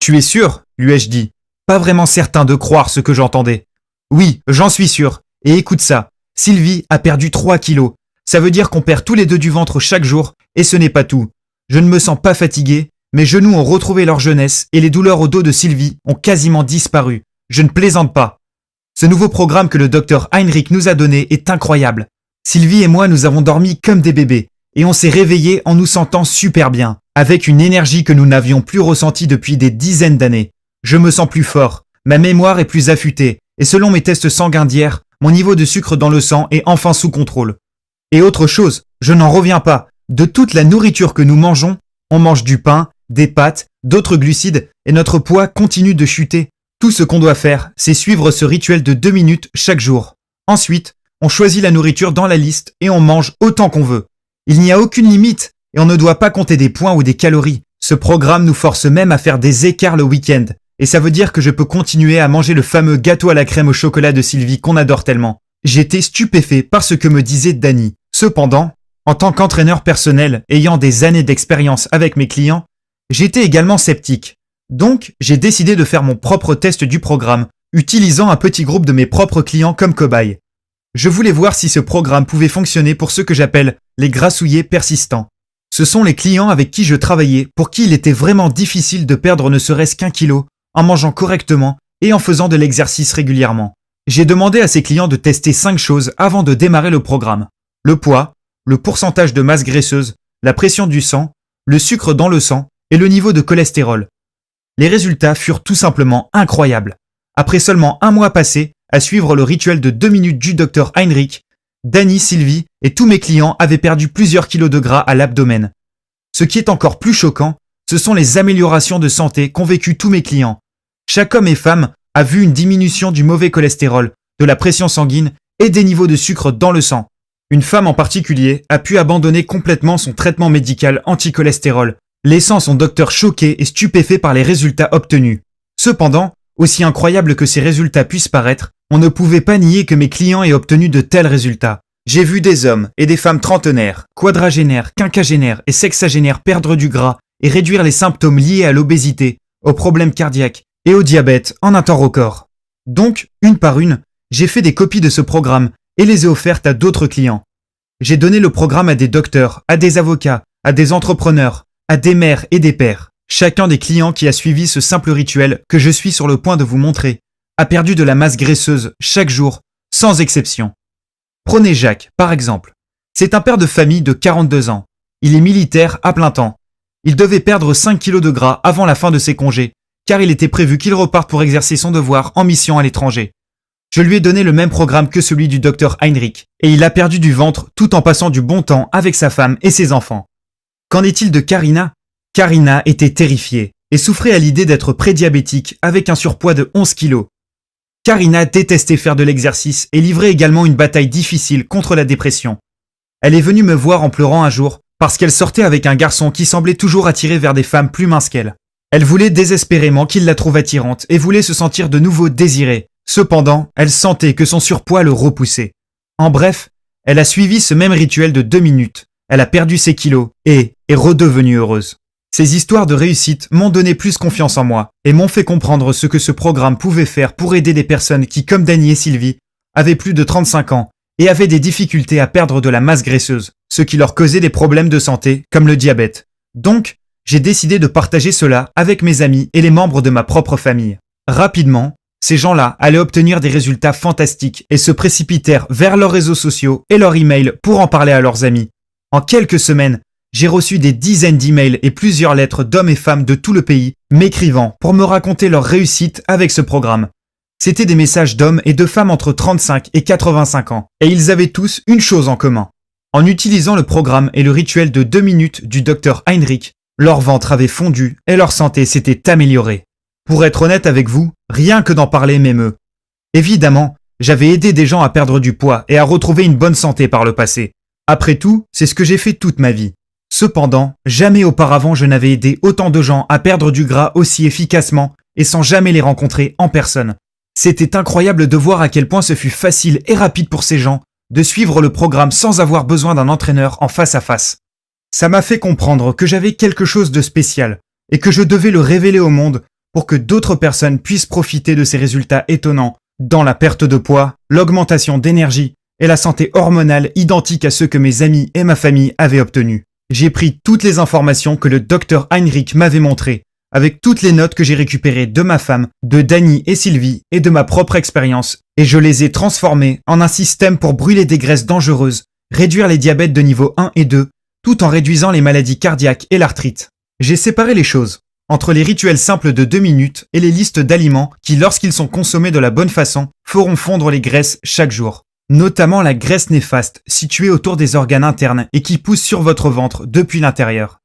Tu es sûr ?» lui ai-je dit, pas vraiment certain de croire ce que j'entendais. « Oui, j'en suis sûr. Et écoute ça, Sylvie a perdu 3 kilos. Ça veut dire qu'on perd tous les deux du ventre chaque jour et ce n'est pas tout. Je ne me sens pas fatigué, mes genoux ont retrouvé leur jeunesse et les douleurs au dos de Sylvie ont quasiment disparu. Je ne plaisante pas. Ce nouveau programme que le docteur Heinrich nous a donné est incroyable. Sylvie et moi nous avons dormi comme des bébés et on s'est réveillés en nous sentant super bien, avec une énergie que nous n'avions plus ressentie depuis des dizaines d'années. Je me sens plus fort, ma mémoire est plus affûtée, et selon mes tests sanguins d'hier, mon niveau de sucre dans le sang est enfin sous contrôle. Et autre chose, je n'en reviens pas, de toute la nourriture que nous mangeons, on mange du pain, des pâtes, d'autres glucides, et notre poids continue de chuter. Tout ce qu'on doit faire, c'est suivre ce rituel de 2 minutes chaque jour. Ensuite, on choisit la nourriture dans la liste et on mange autant qu'on veut. Il n'y a aucune limite, et on ne doit pas compter des points ou des calories. Ce programme nous force même à faire des écarts le week-end. Et ça veut dire que je peux continuer à manger le fameux gâteau à la crème au chocolat de Sylvie qu'on adore tellement. J'étais stupéfait par ce que me disait Dany. Cependant, en tant qu'entraîneur personnel ayant des années d'expérience avec mes clients, j'étais également sceptique. Donc, j'ai décidé de faire mon propre test du programme, utilisant un petit groupe de mes propres clients comme cobaye. Je voulais voir si ce programme pouvait fonctionner pour ceux que j'appelle les grassouillés persistants. Ce sont les clients avec qui je travaillais pour qui il était vraiment difficile de perdre ne serait-ce qu'1 kilo en mangeant correctement et en faisant de l'exercice régulièrement. J'ai demandé à ces clients de tester 5 choses avant de démarrer le programme. Le poids, le pourcentage de masse graisseuse, la pression du sang, le sucre dans le sang et le niveau de cholestérol. Les résultats furent tout simplement incroyables. Après seulement 1 mois passé à suivre le rituel de 2 minutes du Dr Heinrich, Dany, Sylvie et tous mes clients avaient perdu plusieurs kilos de gras à l'abdomen. Ce qui est encore plus choquant, ce sont les améliorations de santé qu'ont vécu tous mes clients. Chaque homme et femme a vu une diminution du mauvais cholestérol, de la pression sanguine et des niveaux de sucre dans le sang. Une femme en particulier a pu abandonner complètement son traitement médical anti-cholestérol, laissant son docteur choqué et stupéfait par les résultats obtenus. Cependant, aussi incroyable que ces résultats puissent paraître, on ne pouvait pas nier que mes clients aient obtenu de tels résultats. J'ai vu des hommes et des femmes trentenaires, quadragénaires, quinquagénaires et sexagénaires perdre du gras et réduire les symptômes liés à l'obésité, aux problèmes cardiaques et au diabète en un temps record. Donc, une par une, j'ai fait des copies de ce programme et les ai offertes à d'autres clients. J'ai donné le programme à des docteurs, à des avocats, à des entrepreneurs, à des mères et des pères. Chacun des clients qui a suivi ce simple rituel que je suis sur le point de vous montrer a perdu de la masse graisseuse chaque jour, sans exception. Prenez Jacques, par exemple. C'est un père de famille de 42 ans. Il est militaire à plein temps. Il devait perdre 5 kilos de gras avant la fin de ses congés, car il était prévu qu'il reparte pour exercer son devoir en mission à l'étranger. Je lui ai donné le même programme que celui du Dr Heinrich, et il a perdu du ventre tout en passant du bon temps avec sa femme et ses enfants. Qu'en est-il de Karina ? Karina était terrifiée et souffrait à l'idée d'être prédiabétique avec un surpoids de 11 kilos. Karina détestait faire de l'exercice et livrait également une bataille difficile contre la dépression. Elle est venue me voir en pleurant un jour parce qu'elle sortait avec un garçon qui semblait toujours attiré vers des femmes plus minces qu'elle. Elle voulait désespérément qu'il la trouve attirante et voulait se sentir de nouveau désirée. Cependant, elle sentait que son surpoids le repoussait. En bref, elle a suivi ce même rituel de 2 minutes. Elle a perdu ses kilos et est redevenue heureuse. Ces histoires de réussite m'ont donné plus confiance en moi et m'ont fait comprendre ce que ce programme pouvait faire pour aider des personnes qui, comme Dany et Sylvie, avaient plus de 35 ans et avaient des difficultés à perdre de la masse graisseuse, ce qui leur causait des problèmes de santé comme le diabète. Donc, j'ai décidé de partager cela avec mes amis et les membres de ma propre famille. Rapidement, ces gens-là allaient obtenir des résultats fantastiques et se précipitèrent vers leurs réseaux sociaux et leurs emails pour en parler à leurs amis. En quelques semaines, j'ai reçu des dizaines d'emails et plusieurs lettres d'hommes et femmes de tout le pays m'écrivant pour me raconter leur réussite avec ce programme. C'étaient des messages d'hommes et de femmes entre 35 et 85 ans, et ils avaient tous une chose en commun. En utilisant le programme et le rituel de 2 minutes du Dr Heinrich, leur ventre avait fondu et leur santé s'était améliorée. Pour être honnête avec vous, rien que d'en parler m'émeut. Évidemment, j'avais aidé des gens à perdre du poids et à retrouver une bonne santé par le passé. Après tout, c'est ce que j'ai fait toute ma vie. Cependant, jamais auparavant je n'avais aidé autant de gens à perdre du gras aussi efficacement et sans jamais les rencontrer en personne. C'était incroyable de voir à quel point ce fut facile et rapide pour ces gens de suivre le programme sans avoir besoin d'un entraîneur en face à face. Ça m'a fait comprendre que j'avais quelque chose de spécial et que je devais le révéler au monde pour que d'autres personnes puissent profiter de ces résultats étonnants dans la perte de poids, l'augmentation d'énergie et la santé hormonale identique à ceux que mes amis et ma famille avaient obtenus. J'ai pris toutes les informations que le Dr Heinrich m'avait montrées, avec toutes les notes que j'ai récupérées de ma femme, de Dany et Sylvie et de ma propre expérience, et je les ai transformées en un système pour brûler des graisses dangereuses, réduire les diabètes de niveau 1 et 2, tout en réduisant les maladies cardiaques et l'arthrite. J'ai séparé les choses entre les rituels simples de 2 minutes et les listes d'aliments qui, lorsqu'ils sont consommés de la bonne façon, feront fondre les graisses chaque jour. Notamment la graisse néfaste située autour des organes internes et qui pousse sur votre ventre depuis l'intérieur.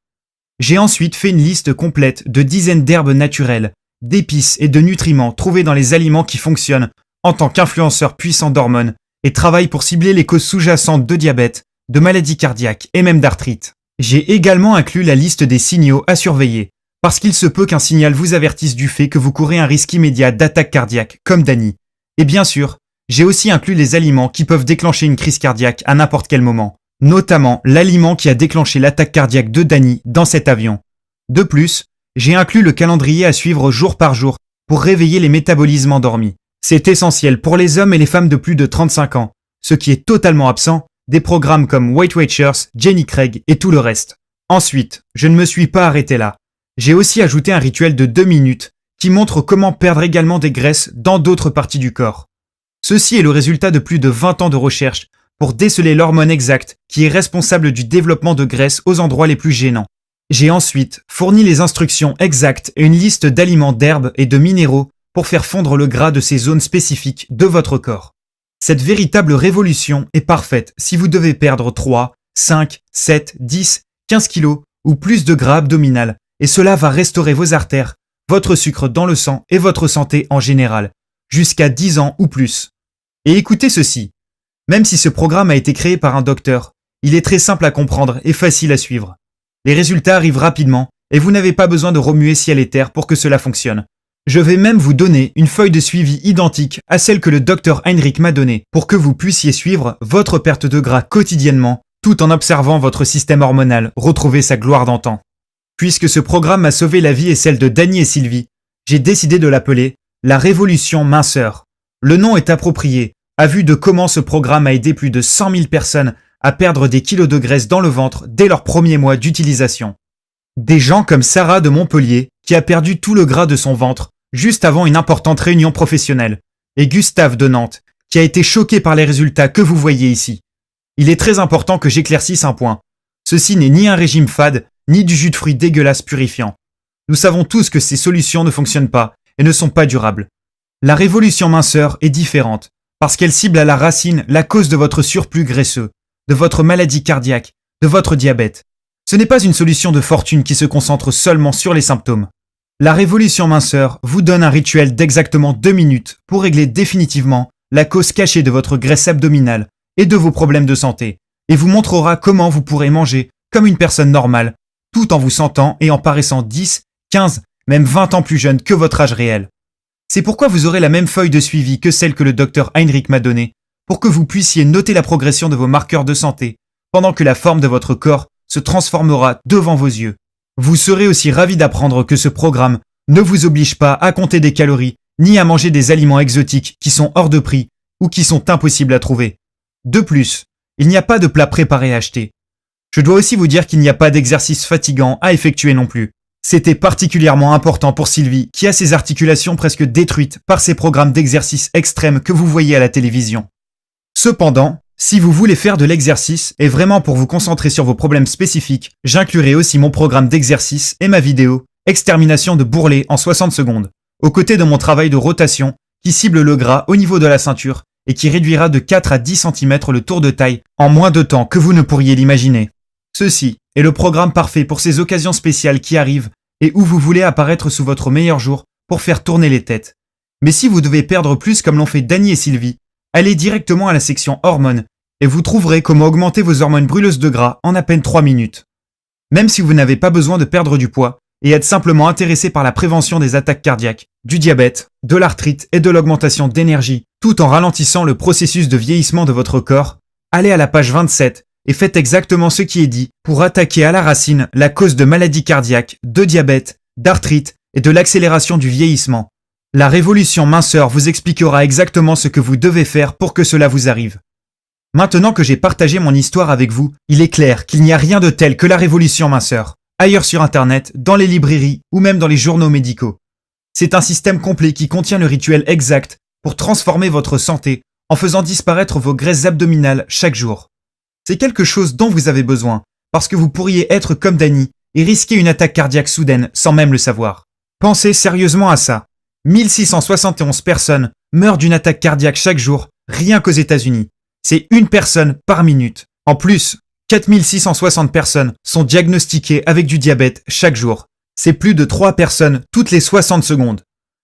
J'ai ensuite fait une liste complète de dizaines d'herbes naturelles, d'épices et de nutriments trouvés dans les aliments qui fonctionnent en tant qu'influenceurs puissants d'hormones et travaillent pour cibler les causes sous-jacentes de diabète, de maladies cardiaques et même d'arthrite. J'ai également inclus la liste des signaux à surveiller, parce qu'il se peut qu'un signal vous avertisse du fait que vous courez un risque immédiat d'attaque cardiaque, comme Dany. Et bien sûr, j'ai aussi inclus les aliments qui peuvent déclencher une crise cardiaque à n'importe quel moment, notamment l'aliment qui a déclenché l'attaque cardiaque de Dany dans cet avion. De plus, j'ai inclus le calendrier à suivre jour par jour pour réveiller les métabolismes endormis. C'est essentiel pour les hommes et les femmes de plus de 35 ans, ce qui est totalement absent des programmes comme Weight Watchers, Jenny Craig et tout le reste. Ensuite, je ne me suis pas arrêté là. J'ai aussi ajouté un rituel de 2 minutes qui montre comment perdre également des graisses dans d'autres parties du corps. Ceci est le résultat de plus de 20 ans de recherche pour déceler l'hormone exacte qui est responsable du développement de graisse aux endroits les plus gênants. J'ai ensuite fourni les instructions exactes et une liste d'aliments, d'herbes et de minéraux pour faire fondre le gras de ces zones spécifiques de votre corps. Cette véritable révolution est parfaite si vous devez perdre 3, 5, 7, 10, 15 kilos ou plus de gras abdominal et cela va restaurer vos artères, votre sucre dans le sang et votre santé en général, jusqu'à 10 ans ou plus. Et écoutez ceci, même si ce programme a été créé par un docteur, il est très simple à comprendre et facile à suivre. Les résultats arrivent rapidement et vous n'avez pas besoin de remuer ciel et terre pour que cela fonctionne. Je vais même vous donner une feuille de suivi identique à celle que le docteur Heinrich m'a donnée pour que vous puissiez suivre votre perte de gras quotidiennement tout en observant votre système hormonal retrouver sa gloire d'antan. Puisque ce programme a sauvé la vie et celle de Dany et Sylvie, j'ai décidé de l'appeler la Révolution Minceur. Le nom est approprié, à vue de comment ce programme a aidé plus de 100 000 personnes à perdre des kilos de graisse dans le ventre dès leur premier mois d'utilisation. Des gens comme Sarah de Montpellier, qui a perdu tout le gras de son ventre juste avant une importante réunion professionnelle, et Gustave de Nantes, qui a été choqué par les résultats que vous voyez ici. Il est très important que j'éclaircisse un point. Ceci n'est ni un régime fade, ni du jus de fruits dégueulasse purifiant. Nous savons tous que ces solutions ne fonctionnent pas et ne sont pas durables. La révolution minceur est différente, parce qu'elle cible à la racine la cause de votre surplus graisseux, de votre maladie cardiaque, de votre diabète. Ce n'est pas une solution de fortune qui se concentre seulement sur les symptômes. La révolution minceur vous donne un rituel d'exactement 2 minutes pour régler définitivement la cause cachée de votre graisse abdominale et de vos problèmes de santé, et vous montrera comment vous pourrez manger comme une personne normale, tout en vous sentant et en paraissant 10, 15, même 20 ans plus jeune que votre âge réel. C'est pourquoi vous aurez la même feuille de suivi que celle que le docteur Heinrich m'a donnée, pour que vous puissiez noter la progression de vos marqueurs de santé, pendant que la forme de votre corps se transformera devant vos yeux. Vous serez aussi ravi d'apprendre que ce programme ne vous oblige pas à compter des calories, ni à manger des aliments exotiques qui sont hors de prix ou qui sont impossibles à trouver. De plus, il n'y a pas de plat préparé à acheter. Je dois aussi vous dire qu'il n'y a pas d'exercice fatigant à effectuer non plus. C'était particulièrement important pour Sylvie, qui a ses articulations presque détruites par ces programmes d'exercice extrêmes que vous voyez à la télévision. Cependant, si vous voulez faire de l'exercice et vraiment pour vous concentrer sur vos problèmes spécifiques, j'inclurai aussi mon programme d'exercice et ma vidéo « Extermination de bourrelets en 60 secondes », aux côtés de mon travail de rotation qui cible le gras au niveau de la ceinture et qui réduira de 4 à 10 cm le tour de taille en moins de temps que vous ne pourriez l'imaginer. Ceci est le programme parfait pour ces occasions spéciales qui arrivent et où vous voulez apparaître sous votre meilleur jour pour faire tourner les têtes. Mais si vous devez perdre plus comme l'ont fait Dany et Sylvie, allez directement à la section hormones et vous trouverez comment augmenter vos hormones brûleuses de gras en à peine 3 minutes. Même si vous n'avez pas besoin de perdre du poids et êtes simplement intéressé par la prévention des attaques cardiaques, du diabète, de l'arthrite et de l'augmentation d'énergie, tout en ralentissant le processus de vieillissement de votre corps, allez à la page 27 et faites exactement ce qui est dit pour attaquer à la racine la cause de maladies cardiaques, de diabète, d'arthrite et de l'accélération du vieillissement. La révolution minceur vous expliquera exactement ce que vous devez faire pour que cela vous arrive. Maintenant que j'ai partagé mon histoire avec vous, il est clair qu'il n'y a rien de tel que la révolution minceur, ailleurs sur Internet, dans les librairies ou même dans les journaux médicaux. C'est un système complet qui contient le rituel exact pour transformer votre santé en faisant disparaître vos graisses abdominales chaque jour. C'est quelque chose dont vous avez besoin, parce que vous pourriez être comme Dany et risquer une attaque cardiaque soudaine sans même le savoir. Pensez sérieusement à ça. 1671 personnes meurent d'une attaque cardiaque chaque jour, rien qu'aux États-Unis. C'est une personne par minute. En plus, 4660 personnes sont diagnostiquées avec du diabète chaque jour. C'est plus de 3 personnes toutes les 60 secondes.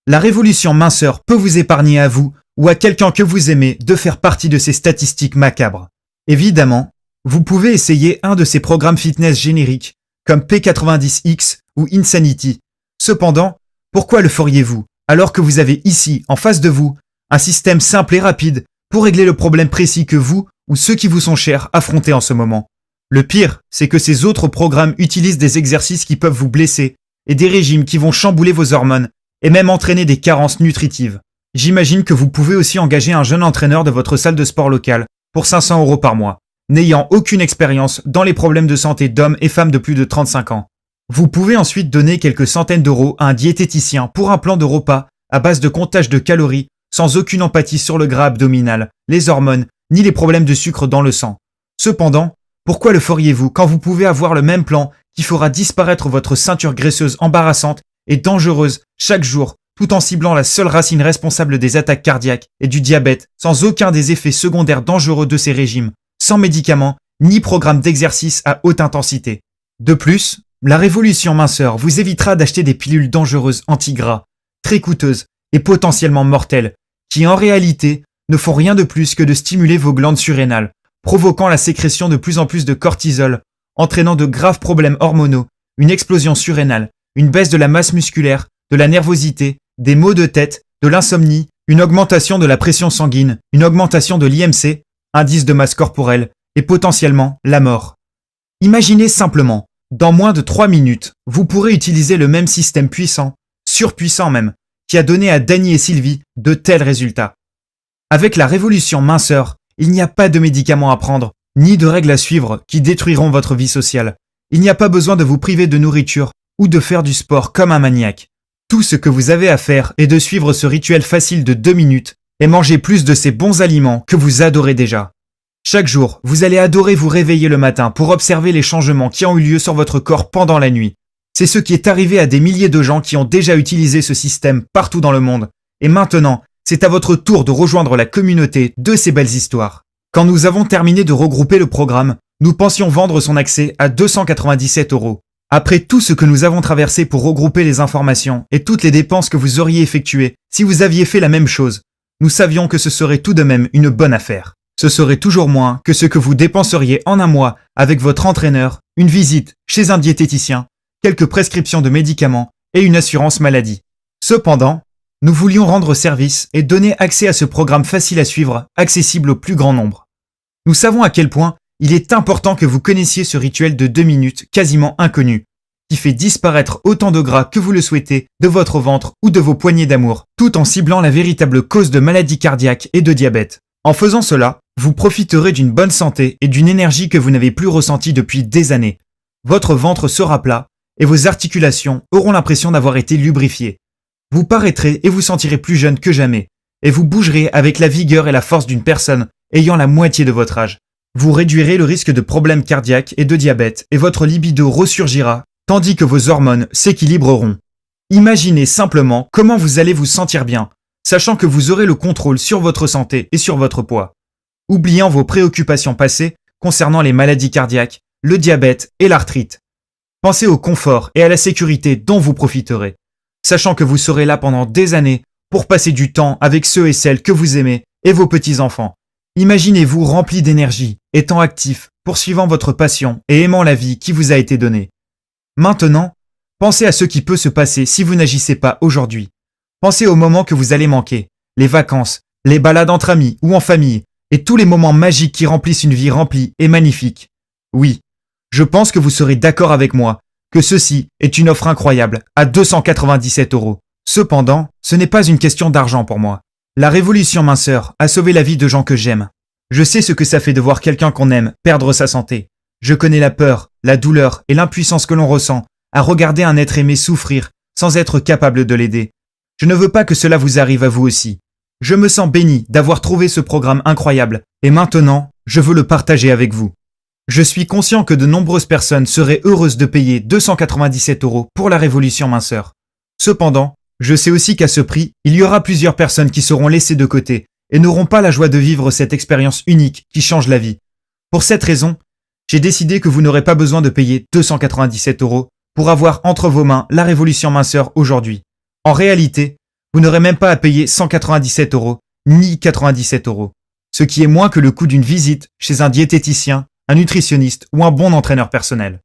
La révolution minceur peut vous épargner à vous ou à quelqu'un que vous aimez de faire partie de ces statistiques macabres. Évidemment, vous pouvez essayer un de ces programmes fitness génériques comme P90X ou Insanity. Cependant, pourquoi le feriez-vous alors que vous avez ici, en face de vous, un système simple et rapide pour régler le problème précis que vous ou ceux qui vous sont chers affrontez en ce moment? Le pire, c'est que ces autres programmes utilisent des exercices qui peuvent vous blesser et des régimes qui vont chambouler vos hormones et même entraîner des carences nutritives. J'imagine que vous pouvez aussi engager un jeune entraîneur de votre salle de sport locale pour 500 € par mois, n'ayant aucune expérience dans les problèmes de santé d'hommes et femmes de plus de 35 ans. Vous pouvez ensuite donner quelques centaines d'euros à un diététicien pour un plan de repas à base de comptage de calories sans aucune empathie sur le gras abdominal, les hormones, ni les problèmes de sucre dans le sang. Cependant, pourquoi le feriez-vous quand vous pouvez avoir le même plan qui fera disparaître votre ceinture graisseuse embarrassante et dangereuse chaque jour, tout en ciblant la seule racine responsable des attaques cardiaques et du diabète, sans aucun des effets secondaires dangereux de ces régimes, sans médicaments ni programme d'exercice à haute intensité. De plus, la révolution minceur vous évitera d'acheter des pilules dangereuses anti-gras, très coûteuses et potentiellement mortelles, qui en réalité ne font rien de plus que de stimuler vos glandes surrénales, provoquant la sécrétion de plus en plus de cortisol, entraînant de graves problèmes hormonaux, une explosion surrénale, une baisse de la masse musculaire, de la nervosité, des maux de tête, de l'insomnie, une augmentation de la pression sanguine, une augmentation de l'IMC, indice de masse corporelle, et potentiellement la mort. Imaginez simplement, dans moins de 3 minutes, vous pourrez utiliser le même système puissant, surpuissant même, qui a donné à Danny et Sylvie de tels résultats. Avec la révolution minceur, il n'y a pas de médicaments à prendre, ni de règles à suivre qui détruiront votre vie sociale. Il n'y a pas besoin de vous priver de nourriture ou de faire du sport comme un maniaque. Tout ce que vous avez à faire est de suivre ce rituel facile de 2 minutes et manger plus de ces bons aliments que vous adorez déjà. Chaque jour, vous allez adorer vous réveiller le matin pour observer les changements qui ont eu lieu sur votre corps pendant la nuit. C'est ce qui est arrivé à des milliers de gens qui ont déjà utilisé ce système partout dans le monde. Et maintenant, c'est à votre tour de rejoindre la communauté de ces belles histoires. Quand nous avons terminé de regrouper le programme, nous pensions vendre son accès à 297 €. Après tout ce que nous avons traversé pour regrouper les informations et toutes les dépenses que vous auriez effectuées si vous aviez fait la même chose, nous savions que ce serait tout de même une bonne affaire. Ce serait toujours moins que ce que vous dépenseriez en un mois avec votre entraîneur, une visite chez un diététicien, quelques prescriptions de médicaments et une assurance maladie. Cependant, nous voulions rendre service et donner accès à ce programme facile à suivre, accessible au plus grand nombre. Nous savons à quel point il est important que vous connaissiez ce rituel de 2 minutes quasiment inconnu, qui fait disparaître autant de gras que vous le souhaitez de votre ventre ou de vos poignées d'amour, tout en ciblant la véritable cause de maladies cardiaques et de diabète. En faisant cela, vous profiterez d'une bonne santé et d'une énergie que vous n'avez plus ressentie depuis des années. Votre ventre sera plat et vos articulations auront l'impression d'avoir été lubrifiées. Vous paraîtrez et vous sentirez plus jeune que jamais, et vous bougerez avec la vigueur et la force d'une personne ayant la moitié de votre âge. Vous réduirez le risque de problèmes cardiaques et de diabète et votre libido ressurgira tandis que vos hormones s'équilibreront. Imaginez simplement comment vous allez vous sentir bien, sachant que vous aurez le contrôle sur votre santé et sur votre poids. Oubliant vos préoccupations passées concernant les maladies cardiaques, le diabète et l'arthrite. Pensez au confort et à la sécurité dont vous profiterez, sachant que vous serez là pendant des années pour passer du temps avec ceux et celles que vous aimez et vos petits-enfants. Imaginez-vous rempli d'énergie, étant actif, poursuivant votre passion et aimant la vie qui vous a été donnée. Maintenant, pensez à ce qui peut se passer si vous n'agissez pas aujourd'hui. Pensez aux moments que vous allez manquer, les vacances, les balades entre amis ou en famille, et tous les moments magiques qui remplissent une vie remplie et magnifique. Oui, je pense que vous serez d'accord avec moi que ceci est une offre incroyable à 297 €. Cependant, ce n'est pas une question d'argent pour moi. La révolution minceur a sauvé la vie de gens que j'aime. Je sais ce que ça fait de voir quelqu'un qu'on aime perdre sa santé. Je connais la peur, la douleur et l'impuissance que l'on ressent à regarder un être aimé souffrir sans être capable de l'aider. Je ne veux pas que cela vous arrive à vous aussi. Je me sens béni d'avoir trouvé ce programme incroyable et maintenant, je veux le partager avec vous. Je suis conscient que de nombreuses personnes seraient heureuses de payer 297 € pour la révolution minceur. Cependant, je sais aussi qu'à ce prix, il y aura plusieurs personnes qui seront laissées de côté et n'auront pas la joie de vivre cette expérience unique qui change la vie. Pour cette raison, j'ai décidé que vous n'aurez pas besoin de payer 297 € pour avoir entre vos mains la révolution minceur aujourd'hui. En réalité, vous n'aurez même pas à payer 197 € ni 97 €, ce qui est moins que le coût d'une visite chez un diététicien, un nutritionniste ou un bon entraîneur personnel.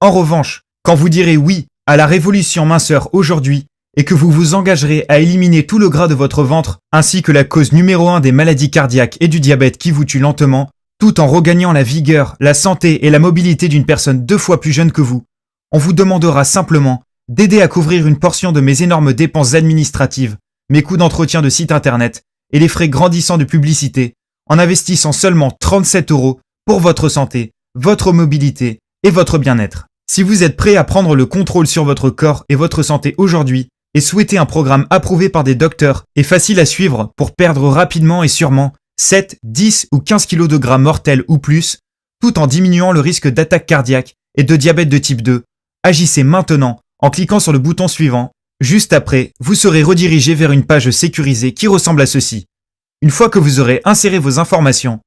En revanche, quand vous direz oui à la révolution minceur aujourd'hui et que vous vous engagerez à éliminer tout le gras de votre ventre ainsi que la cause numéro 1 des maladies cardiaques et du diabète qui vous tue lentement, tout en regagnant la vigueur, la santé et la mobilité d'une personne 2 fois plus jeune que vous, on vous demandera simplement d'aider à couvrir une portion de mes énormes dépenses administratives, mes coûts d'entretien de site internet et les frais grandissants de publicité en investissant seulement 37 € pour votre santé, votre mobilité et votre bien-être. Si vous êtes prêt à prendre le contrôle sur votre corps et votre santé aujourd'hui et souhaitez un programme approuvé par des docteurs et facile à suivre pour perdre rapidement et sûrement 7, 10 ou 15 kg de gras mortels ou plus, tout en diminuant le risque d'attaque cardiaque et de diabète de type 2, agissez maintenant en cliquant sur le bouton suivant. Juste après, vous serez redirigé vers une page sécurisée qui ressemble à ceci. Une fois que vous aurez inséré vos informations,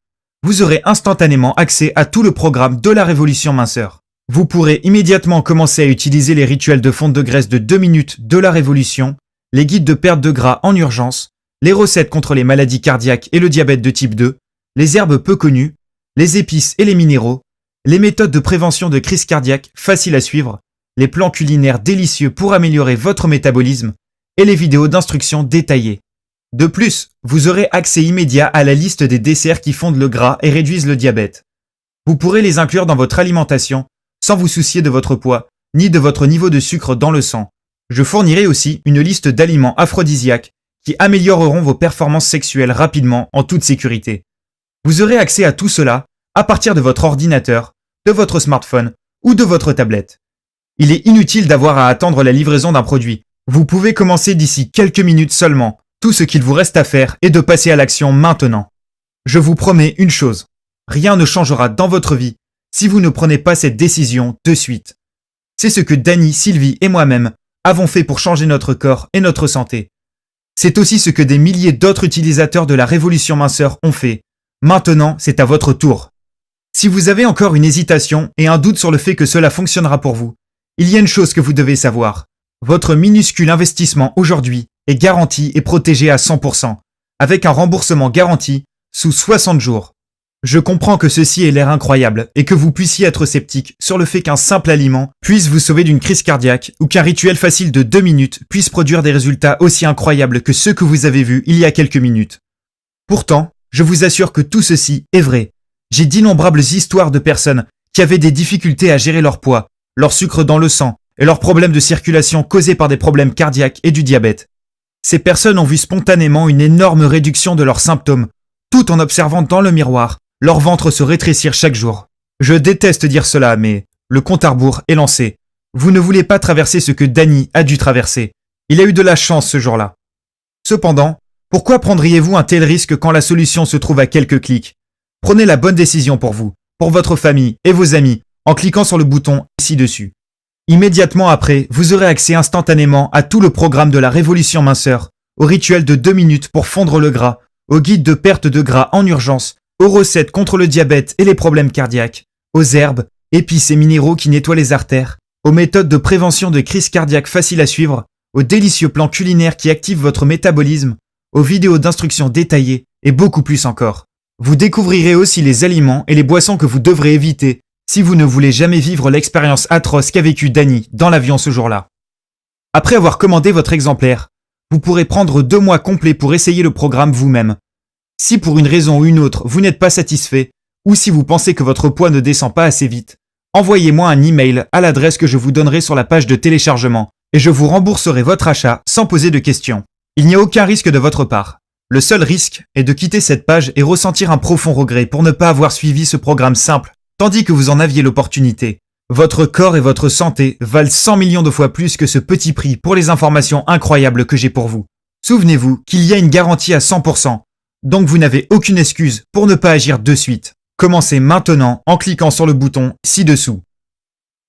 vous aurez instantanément accès à tout le programme de la révolution minceur. Vous pourrez immédiatement commencer à utiliser les rituels de fonte de graisse de 2 minutes de la révolution, les guides de perte de gras en urgence, les recettes contre les maladies cardiaques et le diabète de type 2, les herbes peu connues, les épices et les minéraux, les méthodes de prévention de crise cardiaque faciles à suivre, les plans culinaires délicieux pour améliorer votre métabolisme et les vidéos d'instructions détaillées. De plus, vous aurez accès immédiat à la liste des desserts qui fondent le gras et réduisent le diabète. Vous pourrez les inclure dans votre alimentation sans vous soucier de votre poids ni de votre niveau de sucre dans le sang. Je fournirai aussi une liste d'aliments aphrodisiaques qui amélioreront vos performances sexuelles rapidement en toute sécurité. Vous aurez accès à tout cela à partir de votre ordinateur, de votre smartphone ou de votre tablette. Il est inutile d'avoir à attendre la livraison d'un produit. Vous pouvez commencer d'ici quelques minutes seulement. Tout ce qu'il vous reste à faire est de passer à l'action maintenant. Je vous promets une chose, rien ne changera dans votre vie si vous ne prenez pas cette décision de suite. C'est ce que Dany, Sylvie et moi-même avons fait pour changer notre corps et notre santé. C'est aussi ce que des milliers d'autres utilisateurs de la révolution minceur ont fait. Maintenant, c'est à votre tour. Si vous avez encore une hésitation et un doute sur le fait que cela fonctionnera pour vous, il y a une chose que vous devez savoir. Votre minuscule investissement aujourd'hui est garanti et protégé à 100%, avec un remboursement garanti sous 60 jours. Je comprends que ceci ait l'air incroyable et que vous puissiez être sceptique sur le fait qu'un simple aliment puisse vous sauver d'une crise cardiaque ou qu'un rituel facile de 2 minutes puisse produire des résultats aussi incroyables que ceux que vous avez vus il y a quelques minutes. Pourtant, je vous assure que tout ceci est vrai. J'ai d'innombrables histoires de personnes qui avaient des difficultés à gérer leur poids, leur sucre dans le sang et leurs problèmes de circulation causés par des problèmes cardiaques et du diabète. Ces personnes ont vu spontanément une énorme réduction de leurs symptômes, tout en observant dans le miroir leur ventre se rétrécir chaque jour. Je déteste dire cela, mais le compte à rebours est lancé. Vous ne voulez pas traverser ce que Dany a dû traverser. Il a eu de la chance ce jour-là. Cependant, pourquoi prendriez-vous un tel risque quand la solution se trouve à quelques clics? Prenez la bonne décision pour vous, pour votre famille et vos amis, en cliquant sur le bouton ci-dessus. Immédiatement après, vous aurez accès instantanément à tout le programme de la révolution minceur, au rituel de 2 minutes pour fondre le gras, au guide de perte de gras en urgence, aux recettes contre le diabète et les problèmes cardiaques, aux herbes, épices et minéraux qui nettoient les artères, aux méthodes de prévention de crise cardiaque faciles à suivre, aux délicieux plans culinaires qui activent votre métabolisme, aux vidéos d'instructions détaillées et beaucoup plus encore. Vous découvrirez aussi les aliments et les boissons que vous devrez éviter si vous ne voulez jamais vivre l'expérience atroce qu'a vécue Dany dans l'avion ce jour-là. Après avoir commandé votre exemplaire, vous pourrez prendre 2 mois complets pour essayer le programme vous-même. Si pour une raison ou une autre vous n'êtes pas satisfait, ou si vous pensez que votre poids ne descend pas assez vite, envoyez-moi un email à l'adresse que je vous donnerai sur la page de téléchargement et je vous rembourserai votre achat sans poser de questions. Il n'y a aucun risque de votre part. Le seul risque est de quitter cette page et ressentir un profond regret pour ne pas avoir suivi ce programme simple, tandis que vous en aviez l'opportunité. Votre corps et votre santé valent 100 millions de fois plus que ce petit prix pour les informations incroyables que j'ai pour vous. Souvenez-vous qu'il y a une garantie à 100%. Donc vous n'avez aucune excuse pour ne pas agir de suite. Commencez maintenant en cliquant sur le bouton ci-dessous.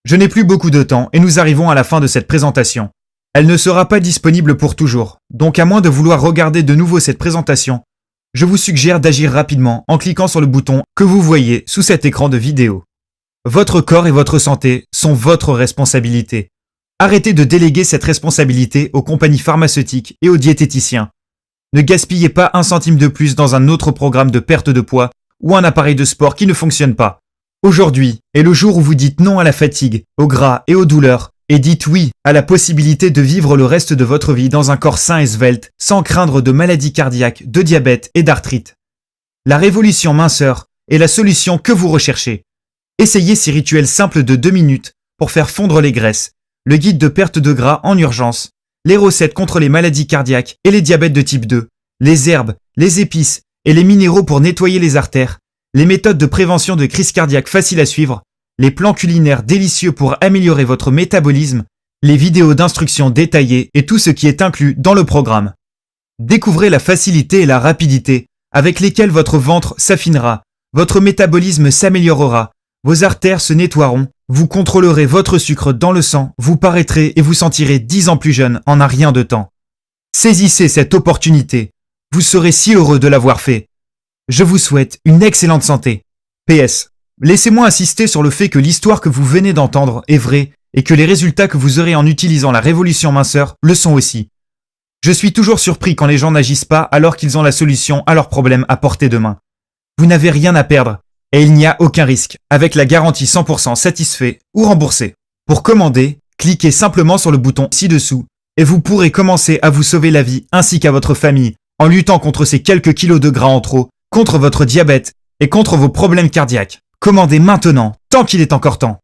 Je n'ai plus beaucoup de temps et nous arrivons à la fin de cette présentation. Elle ne sera pas disponible pour toujours, donc à moins de vouloir regarder de nouveau cette présentation, je vous suggère d'agir rapidement en cliquant sur le bouton que vous voyez sous cet écran de vidéo. Votre corps et votre santé sont votre responsabilité. Arrêtez de déléguer cette responsabilité aux compagnies pharmaceutiques et aux diététiciens. Ne gaspillez pas un centime de plus dans un autre programme de perte de poids ou un appareil de sport qui ne fonctionne pas. Aujourd'hui est le jour où vous dites non à la fatigue, au gras et aux douleurs, et dites oui à la possibilité de vivre le reste de votre vie dans un corps sain et svelte, sans craindre de maladies cardiaques, de diabète et d'arthrite. La révolution minceur est la solution que vous recherchez. Essayez ces rituels simples de 2 minutes pour faire fondre les graisses, le guide de perte de gras en urgence, les recettes contre les maladies cardiaques et les diabètes de type 2, les herbes, les épices et les minéraux pour nettoyer les artères, les méthodes de prévention de crise cardiaque faciles à suivre, les plans culinaires délicieux pour améliorer votre métabolisme, les vidéos d'instructions détaillées et tout ce qui est inclus dans le programme. Découvrez la facilité et la rapidité avec lesquelles votre ventre s'affinera, votre métabolisme s'améliorera, vos artères se nettoieront, vous contrôlerez votre sucre dans le sang, vous paraîtrez et vous sentirez 10 ans plus jeune en un rien de temps. Saisissez cette opportunité. Vous serez si heureux de l'avoir fait. Je vous souhaite une excellente santé. PS. Laissez-moi insister sur le fait que l'histoire que vous venez d'entendre est vraie et que les résultats que vous aurez en utilisant la révolution minceur le sont aussi. Je suis toujours surpris quand les gens n'agissent pas alors qu'ils ont la solution à leurs problèmes à portée de main. Vous n'avez rien à perdre et il n'y a aucun risque avec la garantie 100% satisfait ou remboursé. Pour commander, cliquez simplement sur le bouton ci-dessous et vous pourrez commencer à vous sauver la vie ainsi qu'à votre famille en luttant contre ces quelques kilos de gras en trop, contre votre diabète et contre vos problèmes cardiaques. Commandez maintenant, tant qu'il est encore temps.